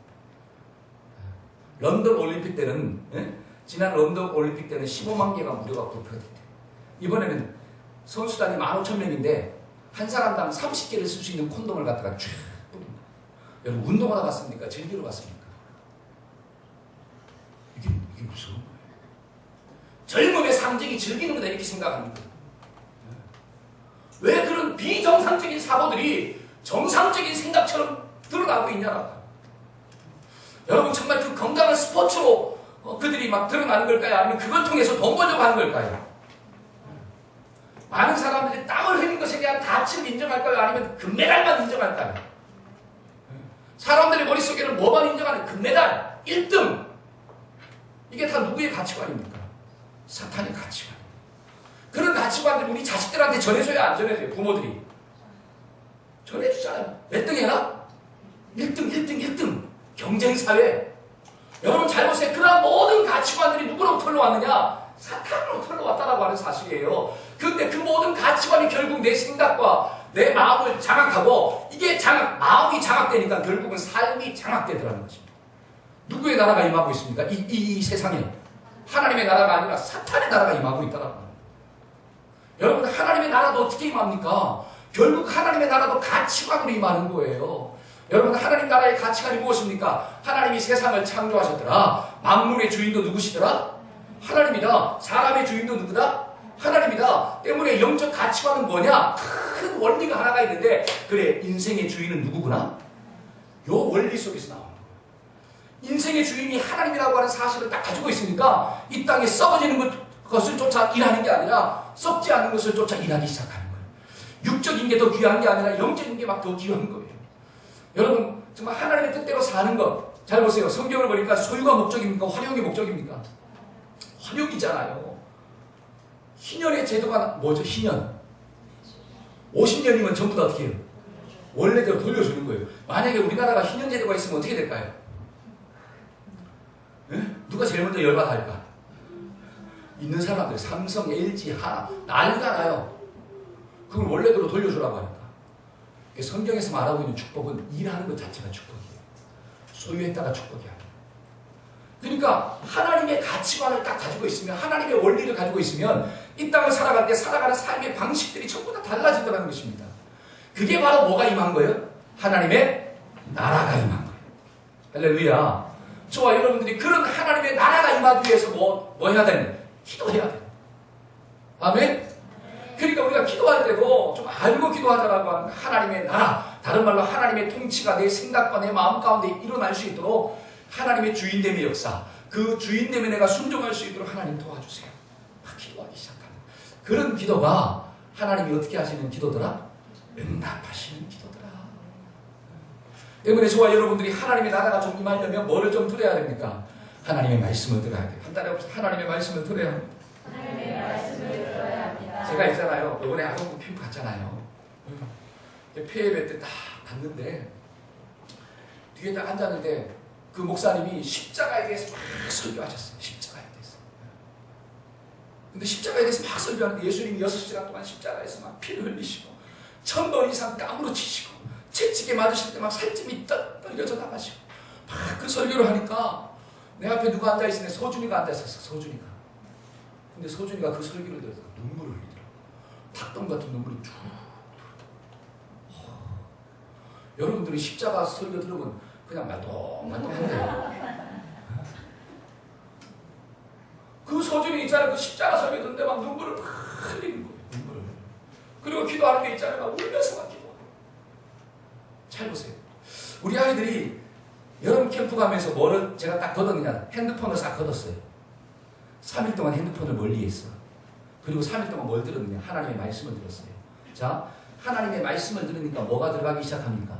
런던 올림픽 때는 지난 런던 올림픽 때는 15만 개가 무료가 배포가 됐대. 이번에는 선수단이 15,000명인데 한 사람당 30개를 쓸 수 있는 콘돔을 갖다가 쫙 뿌린 거야. 여러분 운동하러 갔습니까? 즐기러 갔습니까? 이게 무서운 거예요. 젊음의 상징이 즐기는 거다 이렇게 생각합니다. 왜 그런 비정상적인 사고들이 정상적인 생각처럼 드러나고 있냐라고. 여러분 정말 그 건강한 스포츠로 그들이 막 드러나는 걸까요? 아니면 그걸 통해서 돈 벌려고 하는 걸까요? 많은 사람들이 땀을 흘린 것에 대한 가치를 인정할까요? 아니면 금메달만 인정할까요? 사람들의 머릿속에는 뭐만 인정하는 금메달 1등. 이게 다 누구의 가치관입니까? 사탄의 가치관. 그런 가치관들을 우리 자식들한테 전해줘야 안 전해줘요? 부모들이. 전해주잖아요. 몇 등 해라? 1등. 경쟁사회. 여러분 잘 보세요. 그러한 모든 가치관들이 누구로부터 흘러왔느냐? 사탄으로부터 흘러왔다라고 하는 사실이에요. 그런데 그 모든 가치관이 결국 내 생각과 내 마음을 장악하고 이게 마음이 장악되니까 결국은 삶이 장악되더라는 것입니다. 누구의 나라가 임하고 있습니까? 이 세상에. 하나님의 나라가 아니라 사탄의 나라가 임하고 있다라고 합니다. 여러분 하나님의 나라도 어떻게 임합니까? 결국 하나님의 나라도 가치관으로 임하는 거예요. 여러분 하나님 나라의 가치관이 무엇입니까? 하나님이 세상을 창조하셨더라. 만물의 주인도 누구시더라? 하나님이다. 사람의 주인도 누구다? 하나님이다. 때문에 영적 가치관은 뭐냐? 큰 원리가 하나가 있는데 그래 인생의 주인은 누구구나? 요 원리 속에서 나오는 거예요. 인생의 주인이 하나님이라고 하는 사실을 딱 가지고 있으니까 이 땅에 썩어지는 것을 쫓아 일하는 게 아니라 썩지 않는 것을 쫓아 일하기 시작하는 거예요. 육적인 게 더 귀한 게 아니라 영적인 게 막 더 귀한 거예요. 여러분 정말 하나님의 뜻대로 사는 것 잘 보세요. 성경을 보니까 소유가 목적입니까? 활용이 목적입니까? 활용이잖아요. 희년의 제도가 뭐죠? 희년 50년이면 전부 다 어떻게 해요? 원래대로 돌려주는 거예요. 만약에 우리나라가 희년 제도가 있으면 어떻게 될까요? 누가 제일 먼저 열받아 할까? 있는 사람들 삼성, LG, 하나 난리가 나요. 그걸 원래대로 돌려주라고 하니까. 성경에서 말하고 있는 축복은 일하는 것 자체가 축복이에요. 소유했다가 축복이 아니에요. 그러니까 하나님의 가치관을 딱 가지고 있으면 하나님의 원리를 가지고 있으면 이 땅을 살아갈 때 살아가는 삶의 방식들이 전부 다 달라지더라는 것입니다. 그게 바로 뭐가 임한 거예요? 하나님의 나라가 임한 거예요. 할렐루야. 저와 여러분들이 그런 하나님의 나라가 임하기 위해서 뭐 해야 되는? 기도해야 돼요. 아멘? 그러니까 우리가 기도할 때도 좀 알고 기도하자라고 하는 하나님의 나라, 다른 말로 하나님의 통치가 내 생각과 내 마음 가운데 일어날 수 있도록 하나님의 주인됨의 역사, 그 주인됨에 내가 순종할 수 있도록 하나님 도와주세요. 기도하기 시작하는 그런 기도가 하나님이 어떻게 하시는 기도더라? 응답하시는 기도더라. 때문에 저와 여러분들이 하나님의 나라가 좀 임하려면 뭐를 좀 들어야 됩니까? 하나님의 말씀을 들어야 돼요. 한 달에 없이 하나님의 말씀을 들어야 합니다. 하나님의 말씀을 들어야 합니다. 제가 있잖아요. 이번에 아동부 피부 갔잖아요. 폐예배 때 딱 갔는데 뒤에 딱 앉았는데 그 목사님이 십자가에 대해서 막 설교하셨어요. 십자가에 대해서. 근데 십자가에 대해서 막 설교하는데 예수님이 6시간 동안 십자가에서 막 피를 흘리시고 1000번 이상 땀으로 치시고 채찍에 맞으실 때 막 살찜이 떨려져 나가시고 막 그 설교를 하니까 내 앞에 누가 앉아있으면 소준이가 앉아있었어. 소준이가. 근데 소준이가 그 설교를 들어서 눈물을 흘리더라고. 닭똥 같은 눈물이 쭉. 여러분들이 십자가 설교 들으면 그냥 말똥말똥한데 그 소준이 있잖아요. 그 십자가 설교 듣는데 막 눈물을 막 흘리는 거예요. 눈물을. 그리고 기도하는 게 있잖아요. 막 울면서 막 기도하고. 잘 보세요. 우리 아이들이 여름 캠프 가면서 뭐를 제가 딱 걷었느냐, 핸드폰을 싹 걷었어요. 3일 동안 핸드폰을 멀리 했어. 그리고 3일 동안 뭘 들었느냐, 하나님의 말씀을 들었어요. 자, 하나님의 말씀을 들으니까 뭐가 들어가기 시작합니까?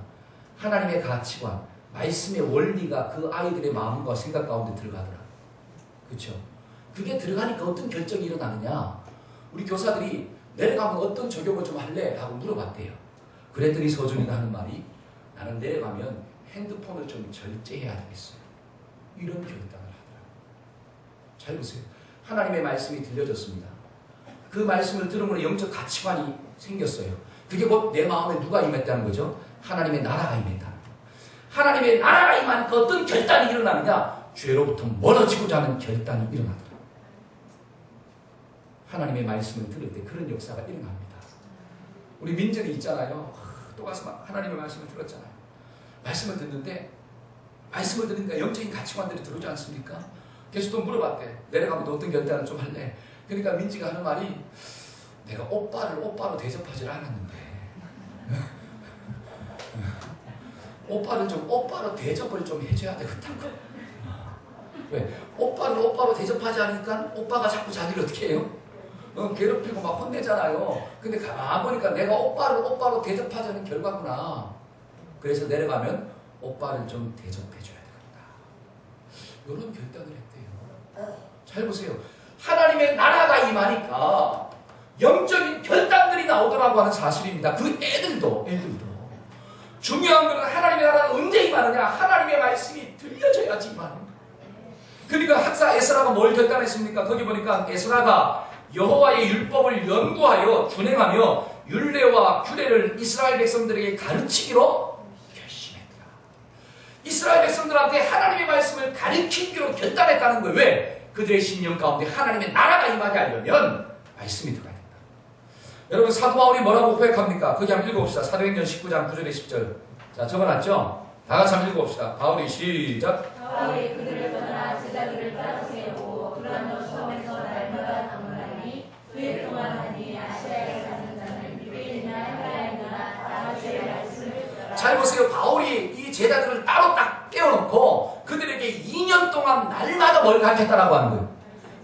하나님의 가치관, 말씀의 원리가 그 아이들의 마음과 생각 가운데 들어가더라. 그렇죠? 그게 들어가니까 어떤 결정이 일어나느냐, 우리 교사들이 내려가면 어떤 적용을 좀 할래? 하고 물어봤대요. 그랬더니 서준이가 하는 말이, 나는 내려가면 핸드폰을 좀 절제해야 되겠어요. 이런 결단을 하더라고요. 잘 보세요. 하나님의 말씀이 들려졌습니다. 그 말씀을 들음으로 영적 가치관이 생겼어요. 그게 곧 내 마음에 누가 임했다는 거죠? 하나님의 나라가 임했다. 하나님의 나라가 임하니까 어떤 결단이 일어나느냐? 죄로부터 멀어지고자 하는 결단이 일어나더라. 하나님의 말씀을 들을 때 그런 역사가 일어납니다. 우리 민정이 있잖아요. 또 가서 막 하나님의 말씀을 들었잖아요. 말씀을 듣는데 말씀을 들으니까 영적인 가치관들이 들어오지 않습니까? 그래서 또 물어봤대. 내려가면 어떤 결단을 좀 할래? 그러니까 민지가 하는 말이, 내가 오빠를 오빠로 대접하지 않았는데 오빠를 좀 오빠로 대접을 좀 해줘야 되겠다고. 왜? 오빠를 오빠로 대접하지 않으니까 오빠가 자꾸 자기를 어떻게 해요? 괴롭히고 막 혼내잖아요. 근데 가만 보니까 내가 오빠를 오빠로 대접하자는 결과구나. 그래서 내려가면 오빠를 좀 대접해줘야 되겠다. 이런 결단을 했대요. 잘 보세요. 하나님의 나라가 임하니까 영적인 결단들이 나오더라고 하는 사실입니다. 그 애들도. 중요한 것은 하나님의 나라가 언제 임하느냐? 하나님의 말씀이 들려져야지 임하는 거예요. 그러니까 학사 에스라가 뭘 결단했습니까? 거기 보니까 에스라가 여호와의 율법을 연구하여 준행하며 율례와 규례를 이스라엘 백성들에게 가르치기로 결심했더라. 이스라엘 백성들한테 하나님의 말씀을 가르치기로 결단했다는 거예요. 왜? 그들의 심령 가운데 하나님의 나라가 임하게 하려면 말씀이 들어가야 된다. 여러분, 사도 바울이 뭐라고 고백합니까? 거기 한번 읽어봅시다. 사도행전 19장 9절에 10절. 자, 적어놨죠? 다 같이 한번 읽어봅시다. 바울이 시작. 바울이 그들을 떠나 제자들을 따로 세우고 두란노 섬에서 날마다 방문하니 그일 동안 하니 아시아에 사는 자는 유대인이나 헬라인이나 다 주의 말씀을 듣더라. 잘 보세요. 바울이 이 제자들을 따로 딱 떼어놓고 그들에게 2년 동안 날마다 뭘 가르쳤다라고 하는 거예요.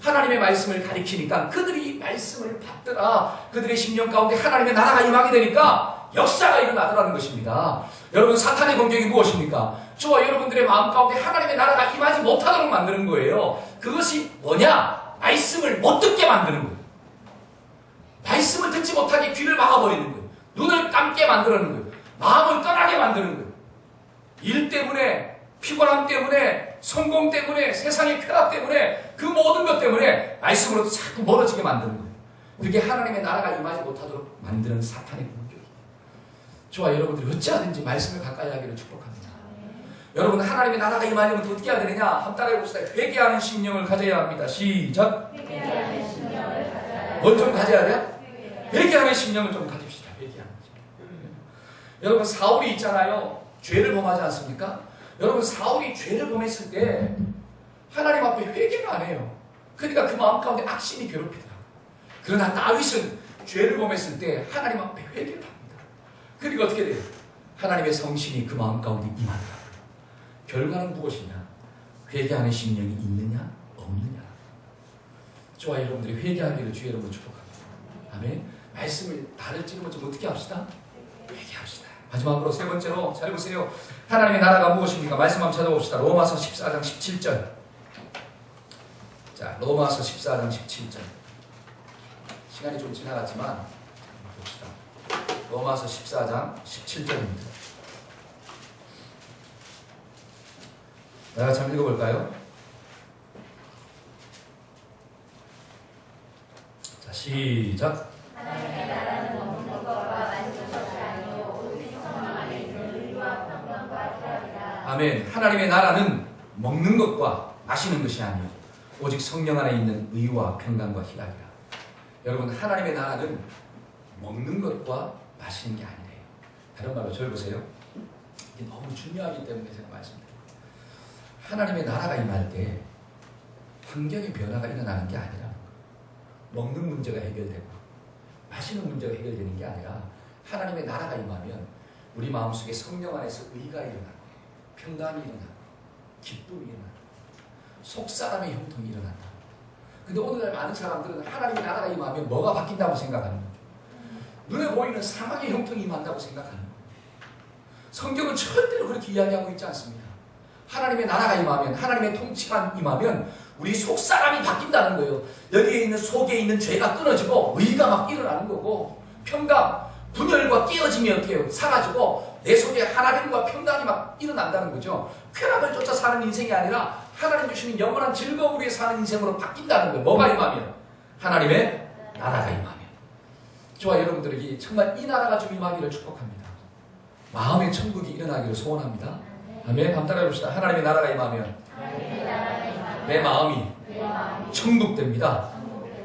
하나님의 말씀을 가르치니까 그들이 말씀을 받더라. 그들의 심령 가운데 하나님의 나라가 임하게 되니까 역사가 일어나더라는 것입니다. 여러분, 사탄의 공격이 무엇입니까? 저와 여러분들의 마음 가운데 하나님의 나라가 임하지 못하도록 만드는 거예요. 그것이 뭐냐? 말씀을 못 듣게 만드는 거예요. 말씀을 듣지 못하게 귀를 막아버리는 거예요. 눈을 감게 만드는 거예요. 마음을 떠나게 만드는 거예요. 일 때문에, 피곤함 때문에, 성공 때문에, 세상의 쾌락 때문에, 그 모든 것 때문에 말씀으로부터 자꾸 멀어지게 만드는 거예요. 그게 하나님의 나라가 임하지 못하도록 만드는 사탄의 공격이에요. 저와 여러분들이 어찌하든지 말씀을 가까이 하기를 축복합니다. 여러분, 하나님의 나라가 임하려면 어떻게 해야 되느냐? 한번 따라해봅시다. 회개하는 심령을 가져야 합니다. 시작. 회개하는 심령을 가져야 뭘 좀 가져야 돼요? 회개하는 심령을 좀 가집시다. 회개하는 심령. 여러분 사울이 있잖아요. 죄를 범하지 않습니까? 여러분 사울이 죄를 범했을 때 하나님 앞에 회개를 안 해요. 그러니까 그 마음 가운데 악심이 괴롭히더라. 그러나 다윗은 죄를 범했을 때 하나님 앞에 회개를 합니다. 그러니까 어떻게 돼요? 하나님의 성신이 그 마음 가운데 임하더라. 결과는 무엇이냐? 회개하는 심령이 있느냐 없느냐. 저와 여러분들이 회개하기를 주의 이름으로 축복합니다. 아멘. 말씀을 나를 찌르면 좀 어떻게 합시다? 회개합시다. 마지막으로 세 번째로 잘 보세요. 하나님의 나라가 무엇입니까? 말씀 한번 찾아봅시다. 로마서 14장 17절. 자, 로마서 14장 17절. 시간이 좀 지나갔지만 봅시다. 로마서 14장 17절입니다. 내가 참 읽어볼까요? 자, 시작. 하나님의 나라는 먹는 것과 마시는 것이 아니요 오직 성령 안에 있는 의와 평강과 희락이라. 아멘. 하나님의 나라는 먹는 것과 마시는 것이 아니요 오직 성령 안에 있는 의와 평강과 희락이라. 여러분 하나님의 나라는 먹는 것과 마시는 게 아니래요. 다른 말로 저를 보세요. 이게 너무 중요하기 때문에 제가 말씀드립니다. 하나님의 나라가 임할 때 환경의 변화가 일어나는 게 아니라 먹는 문제가 해결되고 마시는 문제가 해결되는 게 아니라 하나님의 나라가 임하면 우리 마음속에 성령 안에서 의가 일어나고 평강이 일어나고 기쁨이 일어나고 속사람의 형통이 일어난다. 근데 오늘날 많은 사람들은 하나님의 나라가 임하면 뭐가 바뀐다고 생각하는 거예요. 눈에 보이는 사망의 형통이 임한다고 생각하는 거예요. 성경은 절대로 그렇게 이야기하고 있지 않습니다. 하나님의 나라가 임하면 하나님의 통치가 임하면 우리 속사람이 바뀐다는 거예요. 여기에 있는 속에 있는 죄가 끊어지고 의가 막 일어나는 거고 평강, 분열과 깨어짐이 어떻게 해요? 사라지고 내 속에 하나님과 평강이 막 일어난다는 거죠. 쾌락을 쫓아 사는 인생이 아니라 하나님 주시는 영원한 즐거움을 위해 사는 인생으로 바뀐다는 거예요. 뭐가 임하면? 하나님의 나라가 임하면. 저와 여러분들에게 정말 이 나라가 좀 임하기를 축복합니다. 마음의 천국이 일어나기를 소원합니다. 아멘. 한번 따라해 봅시다. 하나님의 나라가 임하면 내 마음이 천국됩니다.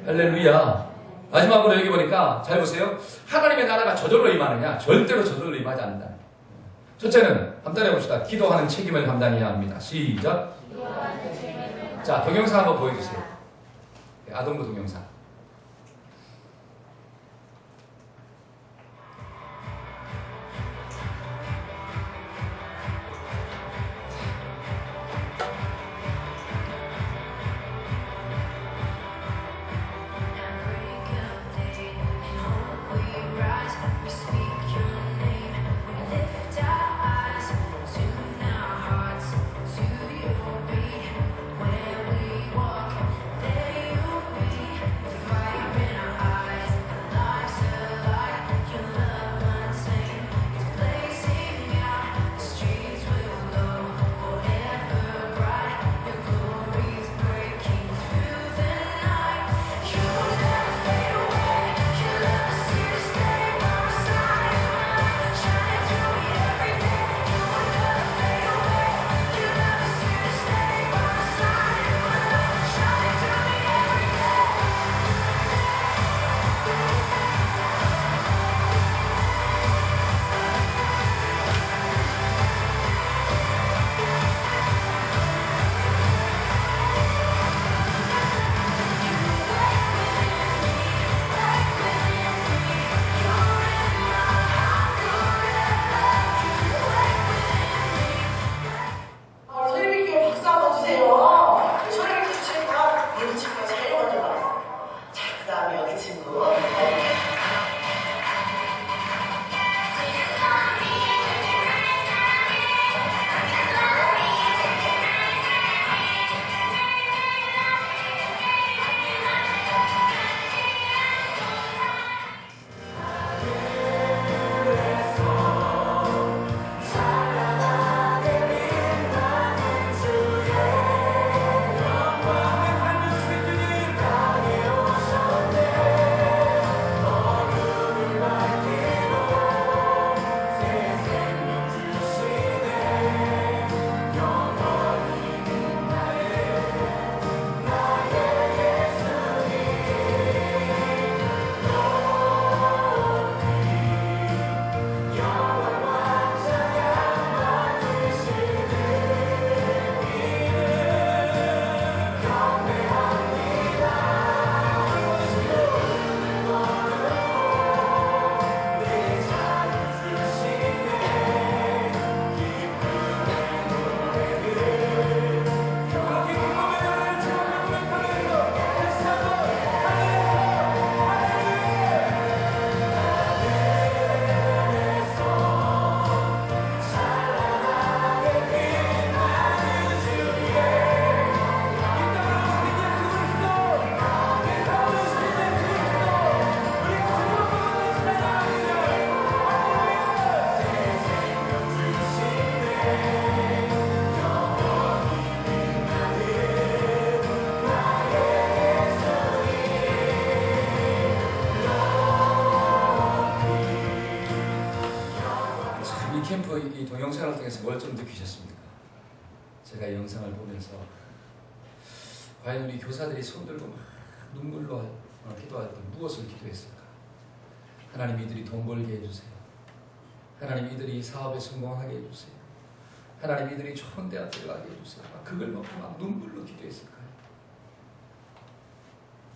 할렐루야. 마지막으로 여기 보니까 잘 보세요. 하나님의 나라가 저절로 임하느냐? 절대로 저절로 임하지 않는다. 첫째는 한번 따라해 봅시다. 기도하는 책임을 감당해야 합니다. 시작. 자, 동영상 한번 보여주세요. 아동부 동영상. Where we walk, there you'll be. 이 동영상을 통해서 뭘 좀 느끼셨습니까? 제가 이 영상을 보면서 과연 우리 교사들이 손들고 막 눈물로 기도할 때 무엇을 기도했을까? 하나님 이들이 돈 벌게 해주세요. 하나님 이들이 사업에 성공하게 해주세요. 하나님 이들이 좋은 대학 들어가게 해주세요. 막 그걸 놓고 막 눈물로 기도했을까요?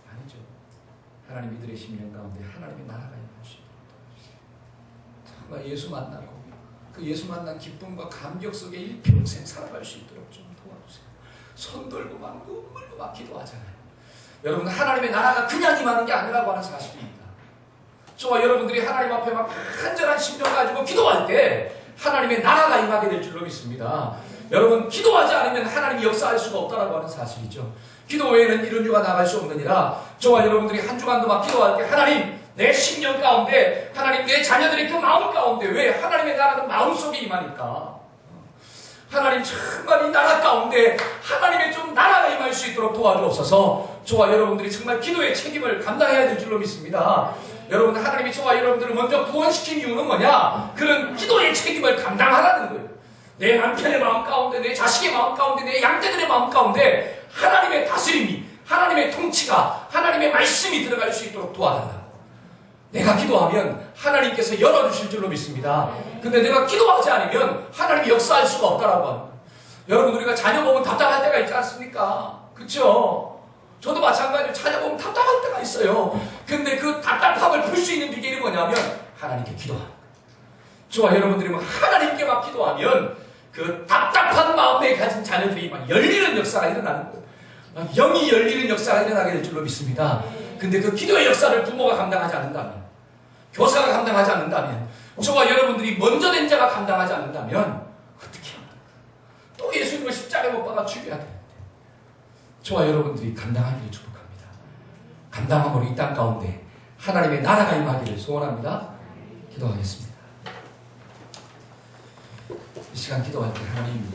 아니죠. 하나님 이들의 심령 가운데 하나님의 나라가 임할 수 있도록 도와주세요. 정말 예수 만나고 그 예수 만난 기쁨과 감격 속에 일평생 살아갈 수 있도록 좀 도와주세요. 손 들고 막 눈물로 막 기도하잖아요. 여러분, 하나님의 나라가 그냥 임하는 게 아니라고 하는 사실입니다. 저와 여러분들이 하나님 앞에 막 간절한 심령 가지고 기도할 때 하나님의 나라가 임하게 될 줄로 믿습니다. 여러분, 기도하지 않으면 하나님이 역사할 수가 없다라고 하는 사실이죠. 기도 외에는 이런 유가 나갈 수 없느니라. 저와 여러분들이 한 주간도 막 기도할 때 하나님 내 심령 가운데, 하나님 내 자녀들의 그 마음 가운데, 왜 하나님의 나라는 마음속에 임하니까 하나님 정말 이 나라 가운데 하나님의 좀 나라가 임할 수 있도록 도와주옵소서. 저와 여러분들이 정말 기도의 책임을 감당해야 될 줄로 믿습니다. 여러분, 하나님이 저와 여러분들을 먼저 구원시킨 이유는 뭐냐? 그런 기도의 책임을 감당하라는 거예요. 내 남편의 마음 가운데, 내 자식의 마음 가운데, 내 양떼들의 마음 가운데 하나님의 다스림이, 하나님의 통치가, 하나님의 말씀이 들어갈 수 있도록 도와달라고. 내가 기도하면 하나님께서 열어주실 줄로 믿습니다. 근데 내가 기도하지 않으면 하나님이 역사할 수가 없다라고 하는 거예요. 여러분, 우리가 자녀 보면 답답할 때가 있지 않습니까? 그렇죠? 저도 마찬가지로 자녀 보면 답답할 때가 있어요. 근데 그 답답함을 풀 수 있는 비결이 뭐냐면 하나님께 기도하는 거예요. 저와 여러분들이 하나님께 막 기도하면 그 답답한 마음에 가진 자녀들이 막 열리는 역사가 일어나는 거예요. 막 영이 열리는 역사가 일어나게 될 줄로 믿습니다. 근데 그 기도의 역사를 부모가 감당하지 않는다면, 교사가 감당하지 않는다면, 저와 여러분들이 먼저 된 자가 감당하지 않는다면 어떻게 합니까? 또 예수님을 십자가에 못 박아 죽여야 되는데 저와 여러분들이 감당하기를 축복합니다. 감당함으로 이 땅 가운데 하나님의 나라가 임하기를 소원합니다. 기도하겠습니다. 이 시간 기도할 때 하나님